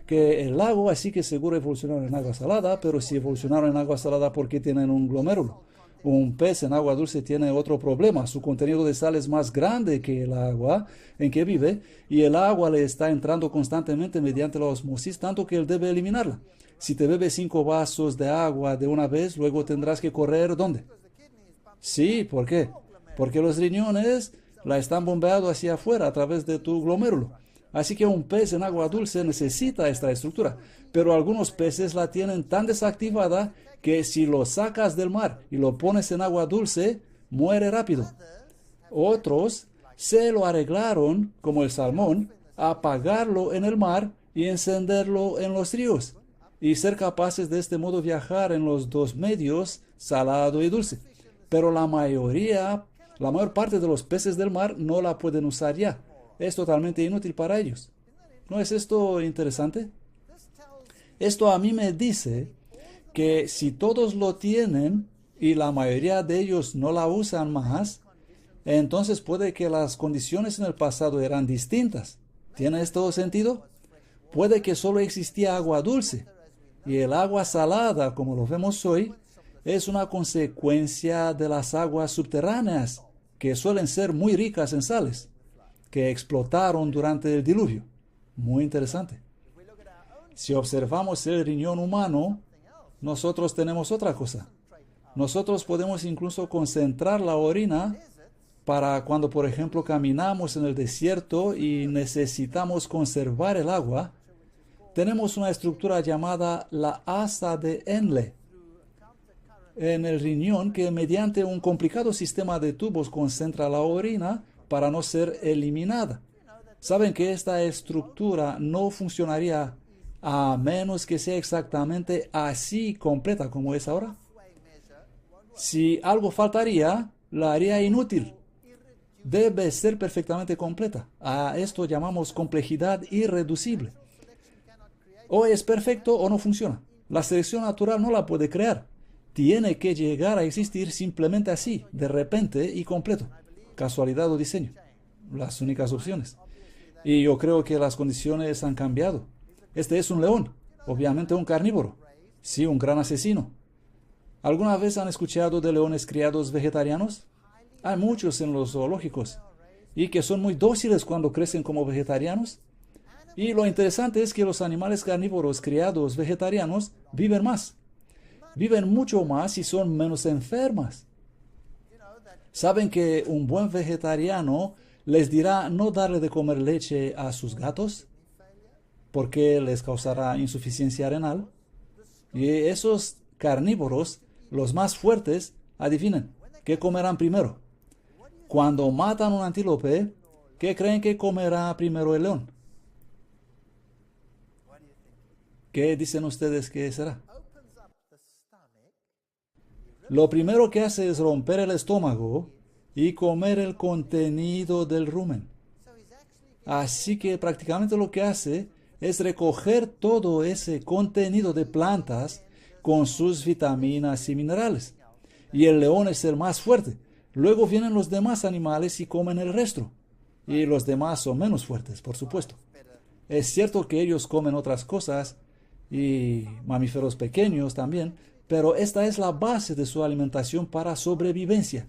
que el lago, así que seguro evolucionaron en agua salada, pero si evolucionaron en agua salada, ¿por qué tienen un glomérulo? Un pez en agua dulce tiene otro problema. Su contenido de sal es más grande que el agua en que vive y el agua le está entrando constantemente mediante la osmosis, tanto que él debe eliminarla. Si te bebes 5 vasos de agua de una vez, luego tendrás que correr ¿dónde? Sí, ¿por qué? Porque los riñones la están bombeando hacia afuera a través de tu glomérulo. Así que un pez en agua dulce necesita esta estructura, pero algunos peces la tienen tan desactivada que si lo sacas del mar y lo pones en agua dulce, muere rápido. Otros se lo arreglaron, como el salmón, a apagarlo en el mar y encenderlo en los ríos, y ser capaces de este modo viajar en los dos medios, salado y dulce. Pero la mayor parte de los peces del mar no la pueden usar ya. Es totalmente inútil para ellos. ¿No es esto interesante? Esto a mí me dice que si todos lo tienen y la mayoría de ellos no la usan más, entonces puede que las condiciones en el pasado eran distintas. ¿Tiene esto sentido? Puede que solo existía agua dulce y el agua salada, como lo vemos hoy, es una consecuencia de las aguas subterráneas, que suelen ser muy ricas en sales, que explotaron durante el diluvio. Muy interesante. Si observamos el riñón humano, nosotros tenemos otra cosa. Nosotros podemos incluso concentrar la orina para cuando, por ejemplo, caminamos en el desierto y necesitamos conservar el agua. Tenemos una estructura llamada la asa de Henle en el riñón que mediante un complicado sistema de tubos concentra la orina para no ser eliminada. ¿Saben que esta estructura no funcionaría a menos que sea exactamente así completa como es ahora? Si algo faltaría, la haría inútil. Debe ser perfectamente completa. A esto llamamos complejidad irreducible. O es perfecto o no funciona. La selección natural no la puede crear. Tiene que llegar a existir simplemente así, de repente y completo. Casualidad o diseño. Las únicas opciones. Y yo creo que las condiciones han cambiado. Este es un león, obviamente un carnívoro. Sí, un gran asesino. ¿Alguna vez han escuchado de leones criados vegetarianos? Hay muchos en los zoológicos y que son muy dóciles cuando crecen como vegetarianos. Y lo interesante es que los animales carnívoros criados vegetarianos viven más. Viven mucho más y son menos enfermas. ¿Saben que un buen vegetariano les dirá no darle de comer leche a sus gatos porque les causará insuficiencia renal? Y esos carnívoros, los más fuertes, adivinen, ¿qué comerán primero? Cuando matan un antílope, ¿qué creen que comerá primero el león? ¿Qué dicen ustedes que será? Lo primero que hace es romper el estómago y comer el contenido del rumen. Así que prácticamente lo que hace es recoger todo ese contenido de plantas con sus vitaminas y minerales. Y el león es el más fuerte. Luego vienen los demás animales y comen el resto. Y los demás son menos fuertes, por supuesto. Es cierto que ellos comen otras cosas y mamíferos pequeños también, pero esta es la base de su alimentación para sobrevivencia.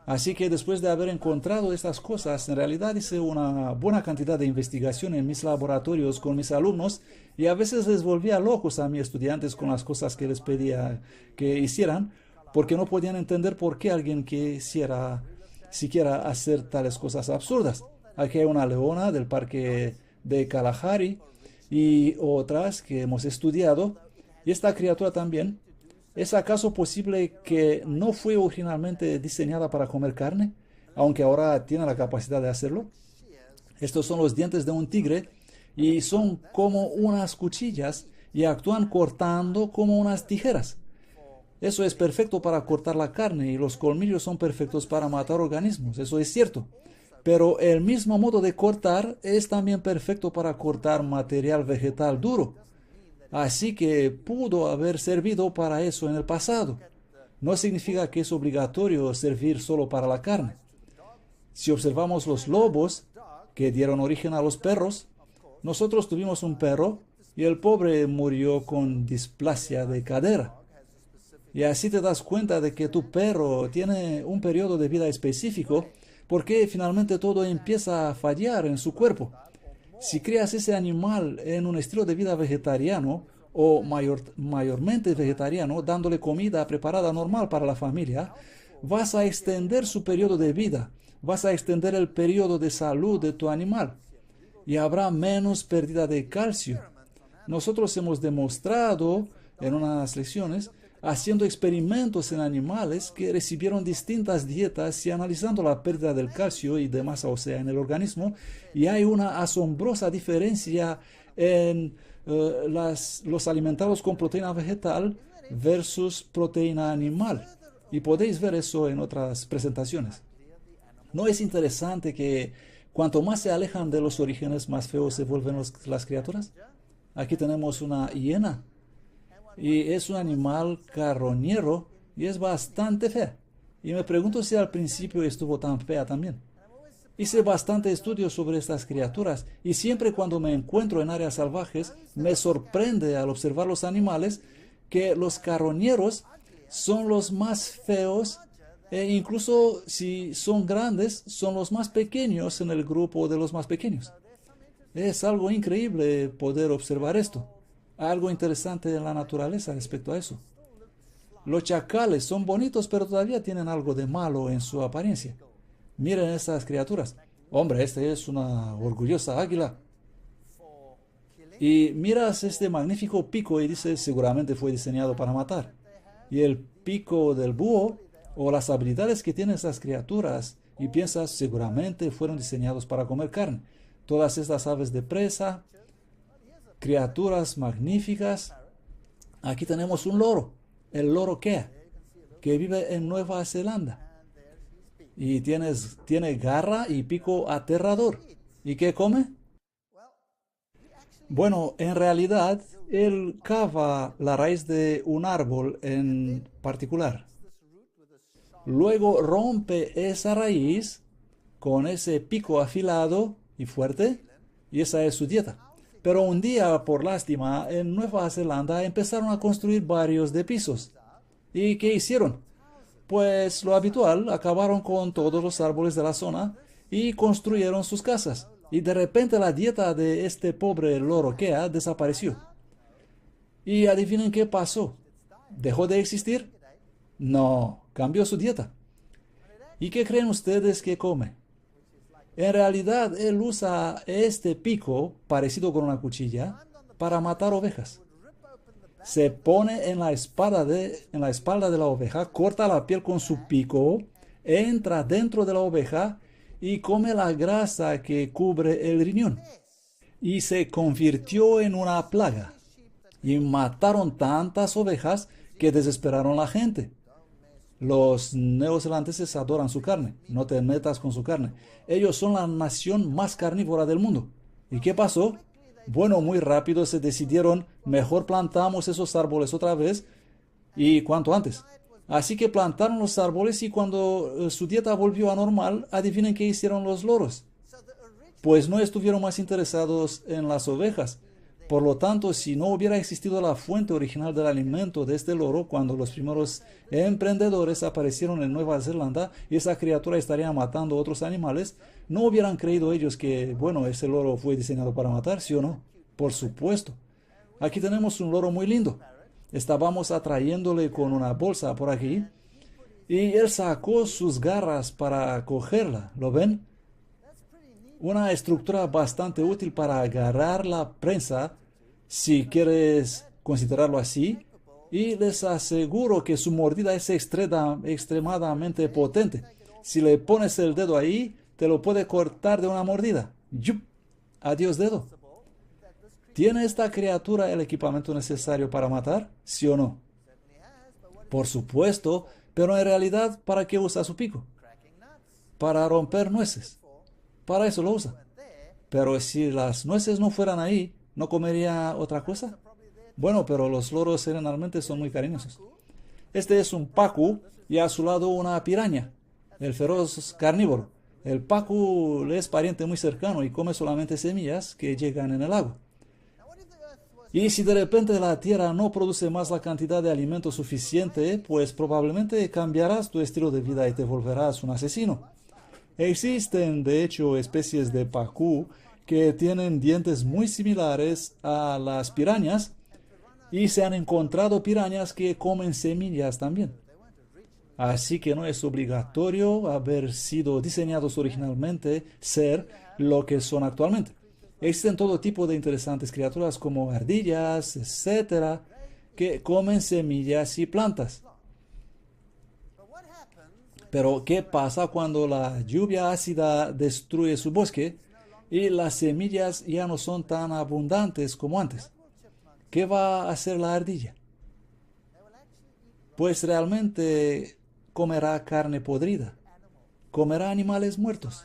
Así que después de haber encontrado estas cosas, en realidad hice una buena cantidad de investigación en mis laboratorios con mis alumnos y a veces les volvía locos a mis estudiantes con las cosas que les pedía que hicieran, porque no podían entender por qué alguien quisiera siquiera hacer tales cosas absurdas. Aquí hay una leona del parque de Kalahari y otras que hemos estudiado, y esta criatura también. ¿Es acaso posible que no fue originalmente diseñada para comer carne, aunque ahora tiene la capacidad de hacerlo? Estos son los dientes de un tigre y son como unas cuchillas y actúan cortando como unas tijeras. Eso es perfecto para cortar la carne y los colmillos son perfectos para matar organismos, eso es cierto. Pero el mismo modo de cortar es también perfecto para cortar material vegetal duro. Así que pudo haber servido para eso en el pasado. No significa que es obligatorio servir solo para la carne. Si observamos los lobos que dieron origen a los perros, nosotros tuvimos un perro y el pobre murió con displasia de cadera. Y así te das cuenta de que tu perro tiene un periodo de vida específico porque finalmente todo empieza a fallar en su cuerpo. Si crías ese animal en un estilo de vida vegetariano o mayormente vegetariano, dándole comida preparada normal para la familia, vas a extender su periodo de vida, vas a extender el periodo de salud de tu animal y habrá menos pérdida de calcio. Nosotros hemos demostrado en unas lecciones haciendo experimentos en animales que recibieron distintas dietas y analizando la pérdida del calcio y de masa ósea en el organismo, y hay una asombrosa diferencia en los alimentados con proteína vegetal versus proteína animal. Y podéis ver eso en otras presentaciones. ¿No es interesante que cuanto más se alejan de los orígenes, más feos se vuelven las criaturas? Aquí tenemos una hiena. Y es un animal carroñero y es bastante fea. Y me pregunto si al principio estuvo tan fea también. Hice bastante estudio sobre estas criaturas y siempre cuando me encuentro en áreas salvajes me sorprende al observar los animales que los carroñeros son los más feos e incluso si son grandes son los más pequeños en el grupo de los más pequeños. Es algo increíble poder observar esto. Algo interesante en la naturaleza respecto a eso. Los chacales son bonitos, pero todavía tienen algo de malo en su apariencia. Miren estas criaturas. Hombre, esta es una orgullosa águila. Y miras este magnífico pico y dices, seguramente fue diseñado para matar. Y el pico del búho, o las habilidades que tienen estas criaturas, y piensas, seguramente fueron diseñados para comer carne. Todas estas aves de presa, criaturas magníficas. Aquí tenemos un loro, el loro Kea, que vive en Nueva Zelanda. Y tiene garra y pico aterrador. ¿Y qué come? Bueno, en realidad, él cava la raíz de un árbol en particular. Luego rompe esa raíz con ese pico afilado y fuerte, y esa es su dieta. Pero un día, por lástima, en Nueva Zelanda empezaron a construir barrios de pisos. ¿Y qué hicieron? Pues lo habitual, acabaron con todos los árboles de la zona y construyeron sus casas. Y de repente la dieta de este pobre loro Kea desapareció. Y adivinen qué pasó. ¿Dejó de existir? No, cambió su dieta. ¿Y qué creen ustedes que come? En realidad, él usa este pico, parecido con una cuchilla, para matar ovejas. Se pone en la espalda de la oveja, corta la piel con su pico, entra dentro de la oveja y come la grasa que cubre el riñón. Y se convirtió en una plaga. Y mataron tantas ovejas que desesperaron a la gente. Los neozelandeses adoran su carne. No te metas con su carne. Ellos son la nación más carnívora del mundo. ¿Y qué pasó? Bueno, muy rápido se decidieron, mejor plantamos esos árboles otra vez y cuanto antes. Así que plantaron los árboles y cuando su dieta volvió a normal, adivinen qué hicieron los loros. Pues no estuvieron más interesados en las ovejas. Por lo tanto, si no hubiera existido la fuente original del alimento de este loro cuando los primeros emprendedores aparecieron en Nueva Zelanda y esa criatura estaría matando otros animales, ¿no hubieran creído ellos que, bueno, ese loro fue diseñado para matar, sí o no? Por supuesto. Aquí tenemos un loro muy lindo. Estábamos atrayéndole con una bolsa por aquí Y él sacó sus garras para cogerla. ¿Lo ven? Una estructura bastante útil para agarrar la presa, si quieres considerarlo así. Y les aseguro que su mordida es extremadamente potente. Si le pones el dedo ahí, te lo puede cortar de una mordida. ¡Yup! Adiós dedo. ¿Tiene esta criatura el equipamiento necesario para matar? ¿Sí o no? Por supuesto, pero en realidad, ¿para qué usa su pico? Para romper nueces. Para eso lo usa. Pero si las nueces no fueran ahí, ¿no comería otra cosa? Bueno, pero los loros generalmente son muy cariñosos. Este es un pacu y a su lado una piraña, el feroz carnívoro. El pacu le es pariente muy cercano y come solamente semillas que llegan en el agua. Y si de repente la tierra no produce más la cantidad de alimento suficiente, pues probablemente cambiarás tu estilo de vida y te volverás un asesino. Existen, de hecho, especies de pacú que tienen dientes muy similares a las pirañas y se han encontrado pirañas que comen semillas también. Así que no es obligatorio haber sido diseñados originalmente ser lo que son actualmente. Existen todo tipo de interesantes criaturas como ardillas, etcétera, que comen semillas y plantas. Pero ¿qué pasa cuando la lluvia ácida destruye su bosque y las semillas ya no son tan abundantes como antes? ¿Qué va a hacer la ardilla? Pues realmente comerá carne podrida, comerá animales muertos.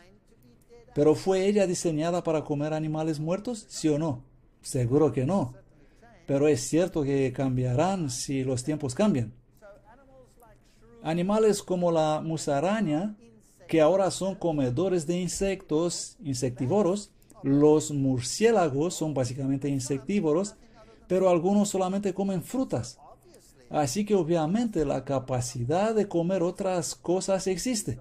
¿Pero fue ella diseñada para comer animales muertos? ¿Sí o no? Seguro que no. Pero es cierto que cambiarán si los tiempos cambian. Animales como la musaraña, que ahora son comedores de insectos, insectívoros, los murciélagos son básicamente insectívoros, pero algunos solamente comen frutas. Así que obviamente la capacidad de comer otras cosas existe.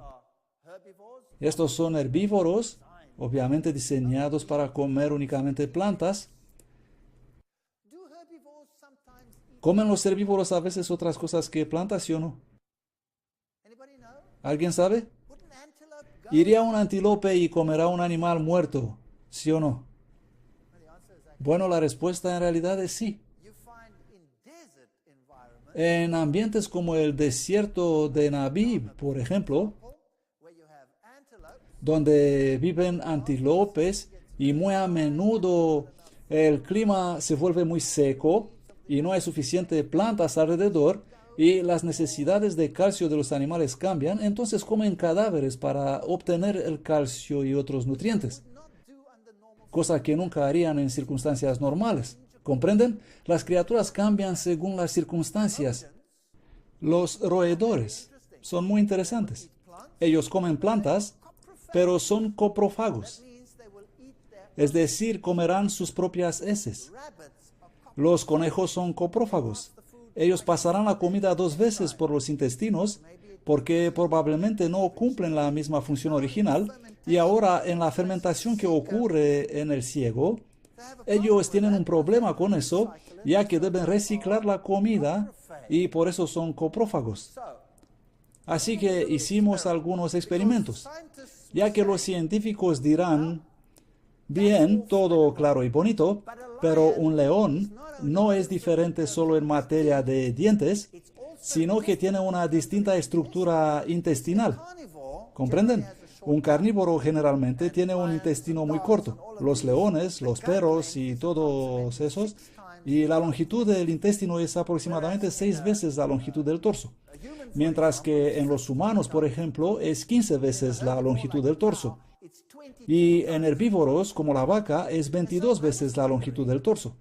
Estos son herbívoros, obviamente diseñados para comer únicamente plantas. ¿Comen los herbívoros a veces otras cosas que plantas, sí o no? ¿Alguien sabe? ¿Iría un antílope y comerá un animal muerto, sí o no? Bueno, la respuesta en realidad es sí. En ambientes como el desierto de Namib, por ejemplo, donde viven antílopes y muy a menudo el clima se vuelve muy seco y no hay suficiente plantas alrededor y las necesidades de calcio de los animales cambian, entonces comen cadáveres para obtener el calcio y otros nutrientes, cosa que nunca harían en circunstancias normales. ¿Comprenden? Las criaturas cambian según las circunstancias. Los roedores son muy interesantes. Ellos comen plantas, pero son coprófagos. Es decir, comerán sus propias heces. Los conejos son coprófagos. Ellos pasarán la comida 2 veces por los intestinos porque probablemente no cumplen la misma función original y ahora en la fermentación que ocurre en el ciego, ellos tienen un problema con eso, ya que deben reciclar la comida y por eso son coprófagos. Así que hicimos algunos experimentos, ya que los científicos dirán, bien, todo claro y bonito, pero un león no es diferente solo en materia de dientes, sino que tiene una distinta estructura intestinal. ¿Comprenden? Un carnívoro generalmente tiene un intestino muy corto. Los leones, los perros y todos esos. Y la longitud del intestino es aproximadamente 6 veces la longitud del torso. Mientras que en los humanos, por ejemplo, es 15 veces la longitud del torso. Y en herbívoros, como la vaca, es 22 veces la longitud del torso.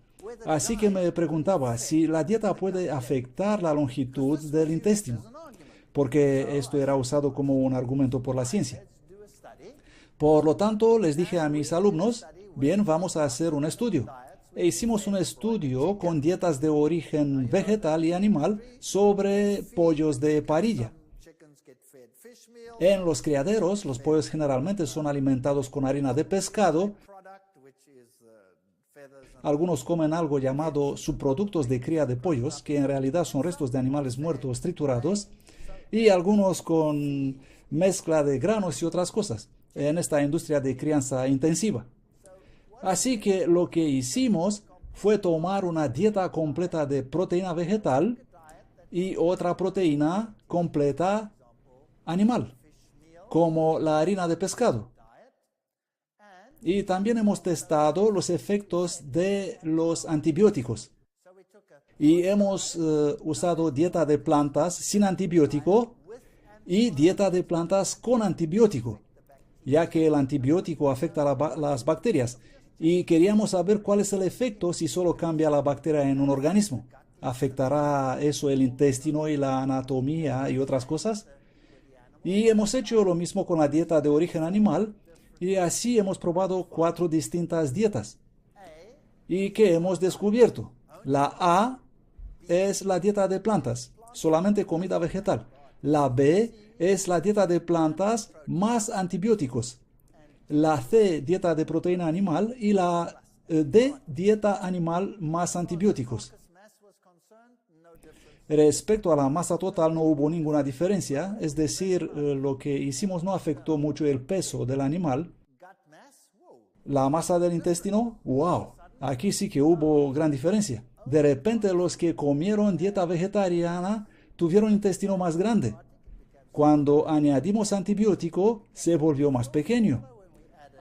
Así que me preguntaba si la dieta puede afectar la longitud del intestino, porque esto era usado como un argumento por la ciencia. Por lo tanto, les dije a mis alumnos, bien, vamos a hacer un estudio. E hicimos un estudio con dietas de origen vegetal y animal sobre pollos de parrilla. En los criaderos, los pollos generalmente son alimentados con harina de pescado. Algunos comen algo llamado subproductos de cría de pollos, que en realidad son restos de animales muertos triturados. y algunos con mezcla de granos y otras cosas en esta industria de crianza intensiva. Así que lo que hicimos fue tomar una dieta completa de proteína vegetal y otra proteína completa animal, como la harina de pescado. Y también hemos testado los efectos de los antibióticos. Y hemos usado dieta de plantas sin antibiótico y dieta de plantas con antibiótico, ya que el antibiótico afecta a las bacterias. Y queríamos saber cuál es el efecto si solo cambia la bacteria en un organismo. ¿Afectará eso el intestino y la anatomía y otras cosas? Y hemos hecho lo mismo con la dieta de origen animal, y así hemos probado 4 distintas dietas. ¿Y qué hemos descubierto? La A es la dieta de plantas, solamente comida vegetal. La B es la dieta de plantas más antibióticos. La C, dieta de proteína animal, y la D, dieta animal más antibióticos. Respecto a la masa total no hubo ninguna diferencia, es decir, lo que hicimos no afectó mucho el peso del animal. La masa del intestino, wow, aquí sí que hubo gran diferencia. De repente los que comieron dieta vegetariana tuvieron intestino más grande. Cuando añadimos antibiótico, se volvió más pequeño.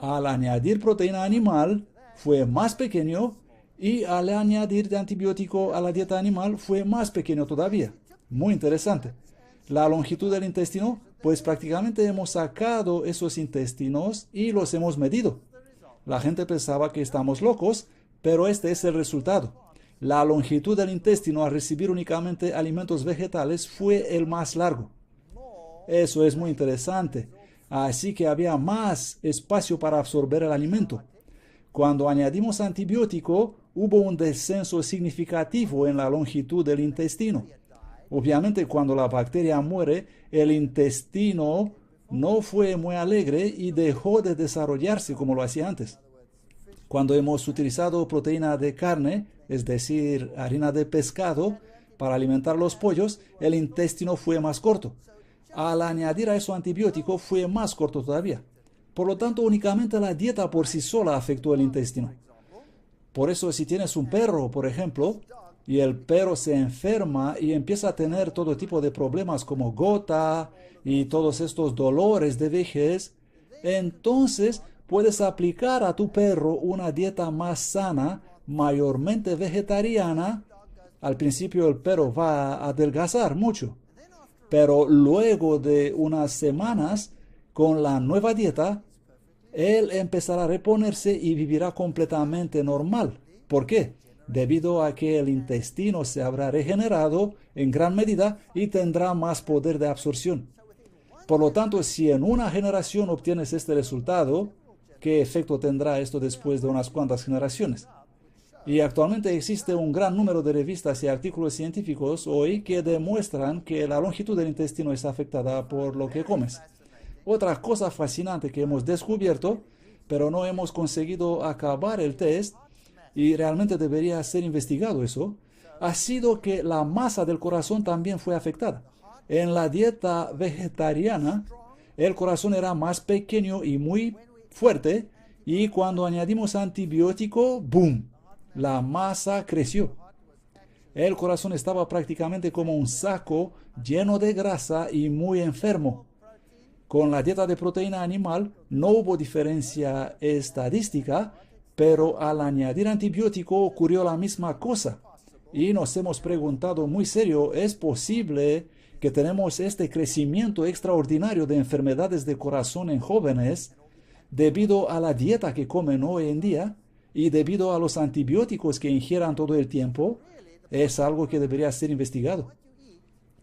Al añadir proteína animal, fue más pequeño, y al añadir de antibiótico a la dieta animal, fue más pequeño todavía. Muy interesante. La longitud del intestino, pues prácticamente hemos sacado esos intestinos y los hemos medido. La gente pensaba que estamos locos, pero este es el resultado. La longitud del intestino al recibir únicamente alimentos vegetales fue el más largo. Eso es muy interesante. Así que había más espacio para absorber el alimento. Cuando añadimos antibiótico, hubo un descenso significativo en la longitud del intestino. Obviamente, cuando la bacteria muere, el intestino no fue muy alegre y dejó de desarrollarse como lo hacía antes. Cuando hemos utilizado proteína de carne, es decir, harina de pescado, para alimentar los pollos, el intestino fue más corto. Al añadir a eso antibiótico, fue más corto todavía. Por lo tanto, únicamente la dieta por sí sola afectó el intestino. Por eso, si tienes un perro, por ejemplo, y el perro se enferma y empieza a tener todo tipo de problemas como gota y todos estos dolores de vejez, entonces puedes aplicar a tu perro una dieta más sana, mayormente vegetariana. Al principio el perro va a adelgazar mucho, pero luego de unas semanas, con la nueva dieta, él empezará a reponerse y vivirá completamente normal. ¿Por qué? Debido a que el intestino se habrá regenerado en gran medida y tendrá más poder de absorción. Por lo tanto, si en una generación obtienes este resultado, ¿qué efecto tendrá esto después de unas cuantas generaciones? Y actualmente existe un gran número de revistas y artículos científicos hoy que demuestran que la longitud del intestino es afectada por lo que comes. Otra cosa fascinante que hemos descubierto, pero no hemos conseguido acabar el test, y realmente debería ser investigado eso, ha sido que la masa del corazón también fue afectada. En la dieta vegetariana, el corazón era más pequeño y muy fuerte, y cuando añadimos antibiótico, ¡boom!, la masa creció. El corazón estaba prácticamente como un saco lleno de grasa y muy enfermo. Con la dieta de proteína animal no hubo diferencia estadística, pero al añadir antibiótico ocurrió la misma cosa. Y nos hemos preguntado muy serio, ¿es posible que tenemos este crecimiento extraordinario de enfermedades de corazón en jóvenes debido a la dieta que comen hoy en día y debido a los antibióticos que ingieran todo el tiempo? Es algo que debería ser investigado.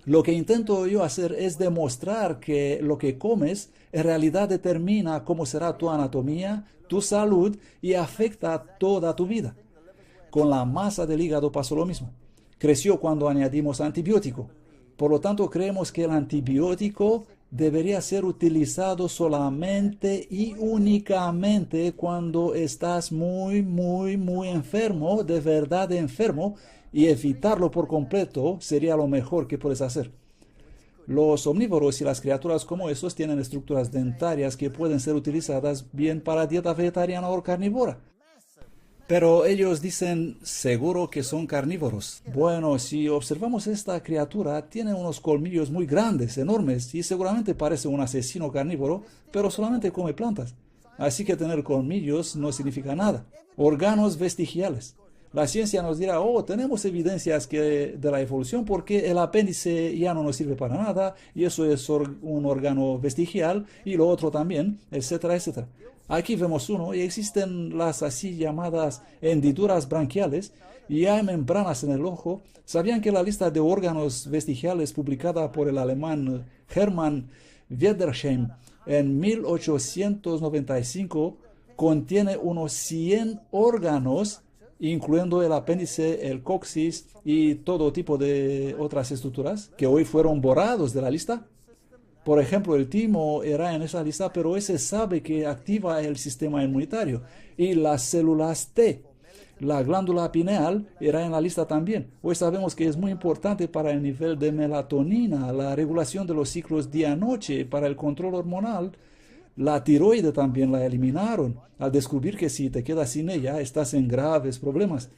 Lo que intento yo hacer es demostrar que lo que comes en realidad determina cómo será tu anatomía, tu salud y afecta toda tu vida. Con la masa del hígado pasó lo mismo. Creció cuando añadimos antibiótico. Por lo tanto, creemos que el antibiótico debería ser utilizado solamente y únicamente cuando estás muy enfermo, de verdad enfermo, y evitarlo por completo sería lo mejor que puedes hacer. Los omnívoros y las criaturas como esos tienen estructuras dentarias que pueden ser utilizadas bien para dieta vegetariana o carnívora. Pero ellos dicen seguro que son carnívoros. Bueno, si observamos esta criatura, tiene unos colmillos muy grandes, enormes, y seguramente parece un asesino carnívoro, pero solamente come plantas. Así que tener colmillos no significa nada. Órganos vestigiales. La ciencia nos dirá, oh, tenemos evidencias de la evolución porque el apéndice ya no nos sirve para nada, y eso es un órgano vestigial, y lo otro también, etcétera, etcétera. Aquí vemos uno y existen las así llamadas hendiduras branquiales y hay membranas en el ojo. ¿Sabían que la lista de órganos vestigiales publicada por el alemán Hermann Wiedersheim en 1895 contiene unos 100 órganos, incluyendo el apéndice, el coxis y todo tipo de otras estructuras que hoy fueron borrados de la lista? Por ejemplo, el timo era en esa lista, pero ese sabe que activa el sistema inmunitario. Y las células T, la glándula pineal, era en la lista también. Hoy sabemos que es muy importante para el nivel de melatonina, la regulación de los ciclos día-noche, para el control hormonal. La tiroide también la eliminaron, al descubrir que si te quedas sin ella, estás en graves problemas.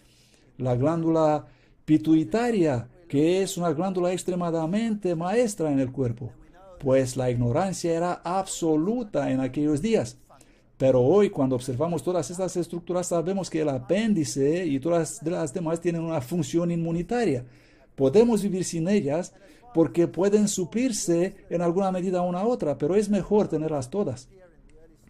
La glándula pituitaria, que es una glándula extremadamente maestra en el cuerpo, pues la ignorancia era absoluta en aquellos días. Pero hoy, cuando observamos todas estas estructuras, sabemos que el apéndice y todas las demás tienen una función inmunitaria. Podemos vivir sin ellas porque pueden suplirse en alguna medida una a otra, pero es mejor tenerlas todas.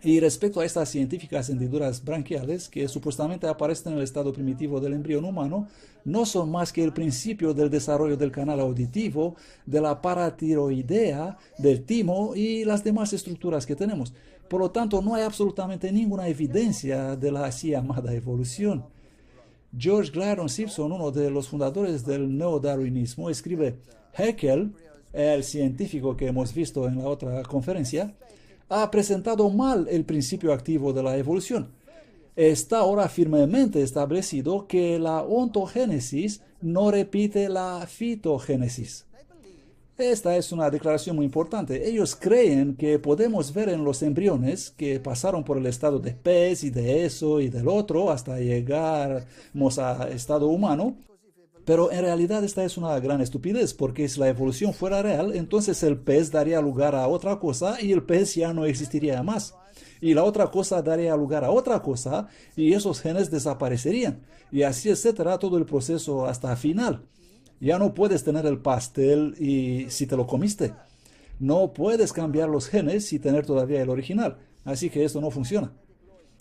Y respecto a estas científicas hendiduras branquiales, que supuestamente aparecen en el estado primitivo del embrión humano, no son más que el principio del desarrollo del canal auditivo, de la paratiroidea, del timo y las demás estructuras que tenemos. Por lo tanto, no hay absolutamente ninguna evidencia de la así llamada evolución. George Gladstone Simpson, uno de los fundadores del neodarwinismo, escribe: Haeckel, el científico que hemos visto en la otra conferencia, ha presentado mal el principio activo de la evolución. Está ahora firmemente establecido que la ontogénesis no repite la fitogénesis. Esta es una declaración muy importante. Ellos creen que podemos ver en los embriones que pasaron por el estado de pez y de eso y del otro hasta llegarmos al estado humano. Pero en realidad esta es una gran estupidez, porque si la evolución fuera real, entonces el pez daría lugar a otra cosa y el pez ya no existiría más. Y la otra cosa daría lugar a otra cosa y esos genes desaparecerían. Y así, etcétera, todo el proceso hasta el final. Ya no puedes tener el pastel y si te lo comiste. No puedes cambiar los genes y tener todavía el original. Así que esto no funciona.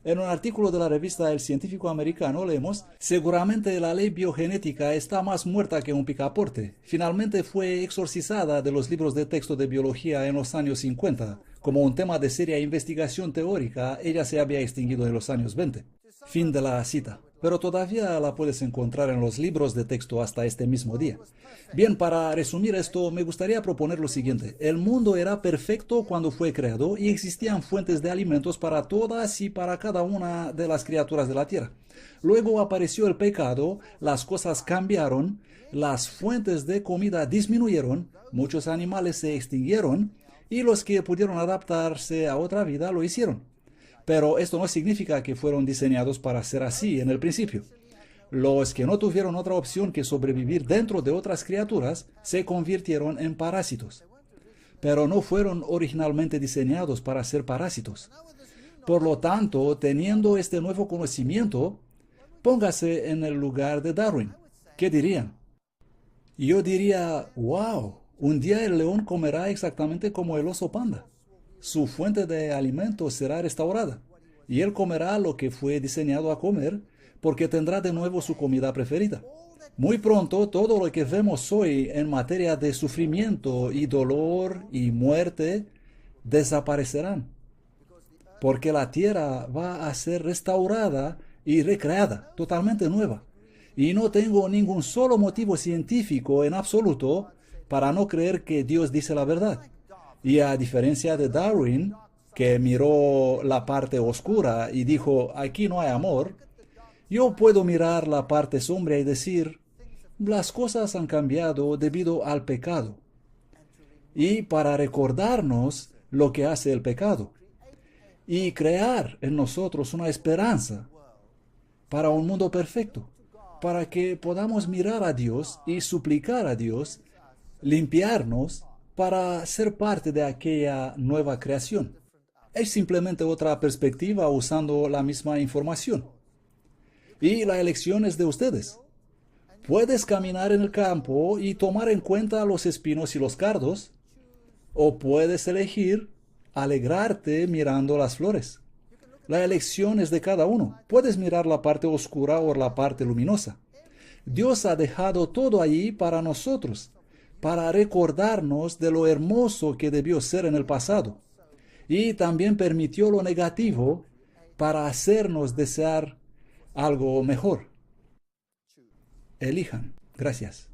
En un artículo de la revista El Científico Americano leemos: seguramente la ley biogenética está más muerta que un picaporte. Finalmente fue exorcizada de los libros de texto de biología en los años 50. Como un tema de seria investigación teórica, ella se había extinguido en los años 20. Fin de la cita. Pero todavía la puedes encontrar en los libros de texto hasta este mismo día. Bien, para resumir esto, me gustaría proponer lo siguiente. El mundo era perfecto cuando fue creado y existían fuentes de alimentos para todas y para cada una de las criaturas de la tierra. Luego apareció el pecado, las cosas cambiaron, las fuentes de comida disminuyeron, muchos animales se extinguieron y los que pudieron adaptarse a otra vida lo hicieron. Pero esto no significa que fueron diseñados para ser así en el principio. Los que no tuvieron otra opción que sobrevivir dentro de otras criaturas se convirtieron en parásitos. Pero no fueron originalmente diseñados para ser parásitos. Por lo tanto, teniendo este nuevo conocimiento, póngase en el lugar de Darwin. ¿Qué dirían? Yo diría, wow, un día el león comerá exactamente como el oso panda. Su fuente de alimento será restaurada, y él comerá lo que fue diseñado a comer, porque tendrá de nuevo su comida preferida. Muy pronto, todo lo que vemos hoy en materia de sufrimiento y dolor y muerte desaparecerán, porque la tierra va a ser restaurada y recreada, totalmente nueva. Y no tengo ningún solo motivo científico en absoluto para no creer que Dios dice la verdad. Y a diferencia de Darwin, que miró la parte oscura y dijo, aquí no hay amor, yo puedo mirar la parte sombría y decir, las cosas han cambiado debido al pecado. y para recordarnos lo que hace el pecado y crear en nosotros una esperanza para un mundo perfecto, para que podamos mirar a Dios y suplicar a Dios, limpiarnos para ser parte de aquella nueva creación. Es simplemente otra perspectiva usando la misma información. Y la elección es de ustedes. Puedes caminar en el campo y tomar en cuenta los espinos y los cardos, o puedes elegir alegrarte mirando las flores. La elección es de cada uno. Puedes mirar la parte oscura o la parte luminosa. Dios ha dejado todo allí para nosotros, para recordarnos de lo hermoso que debió ser en el pasado. Y también permitió lo negativo para hacernos desear algo mejor. Elijan. Gracias.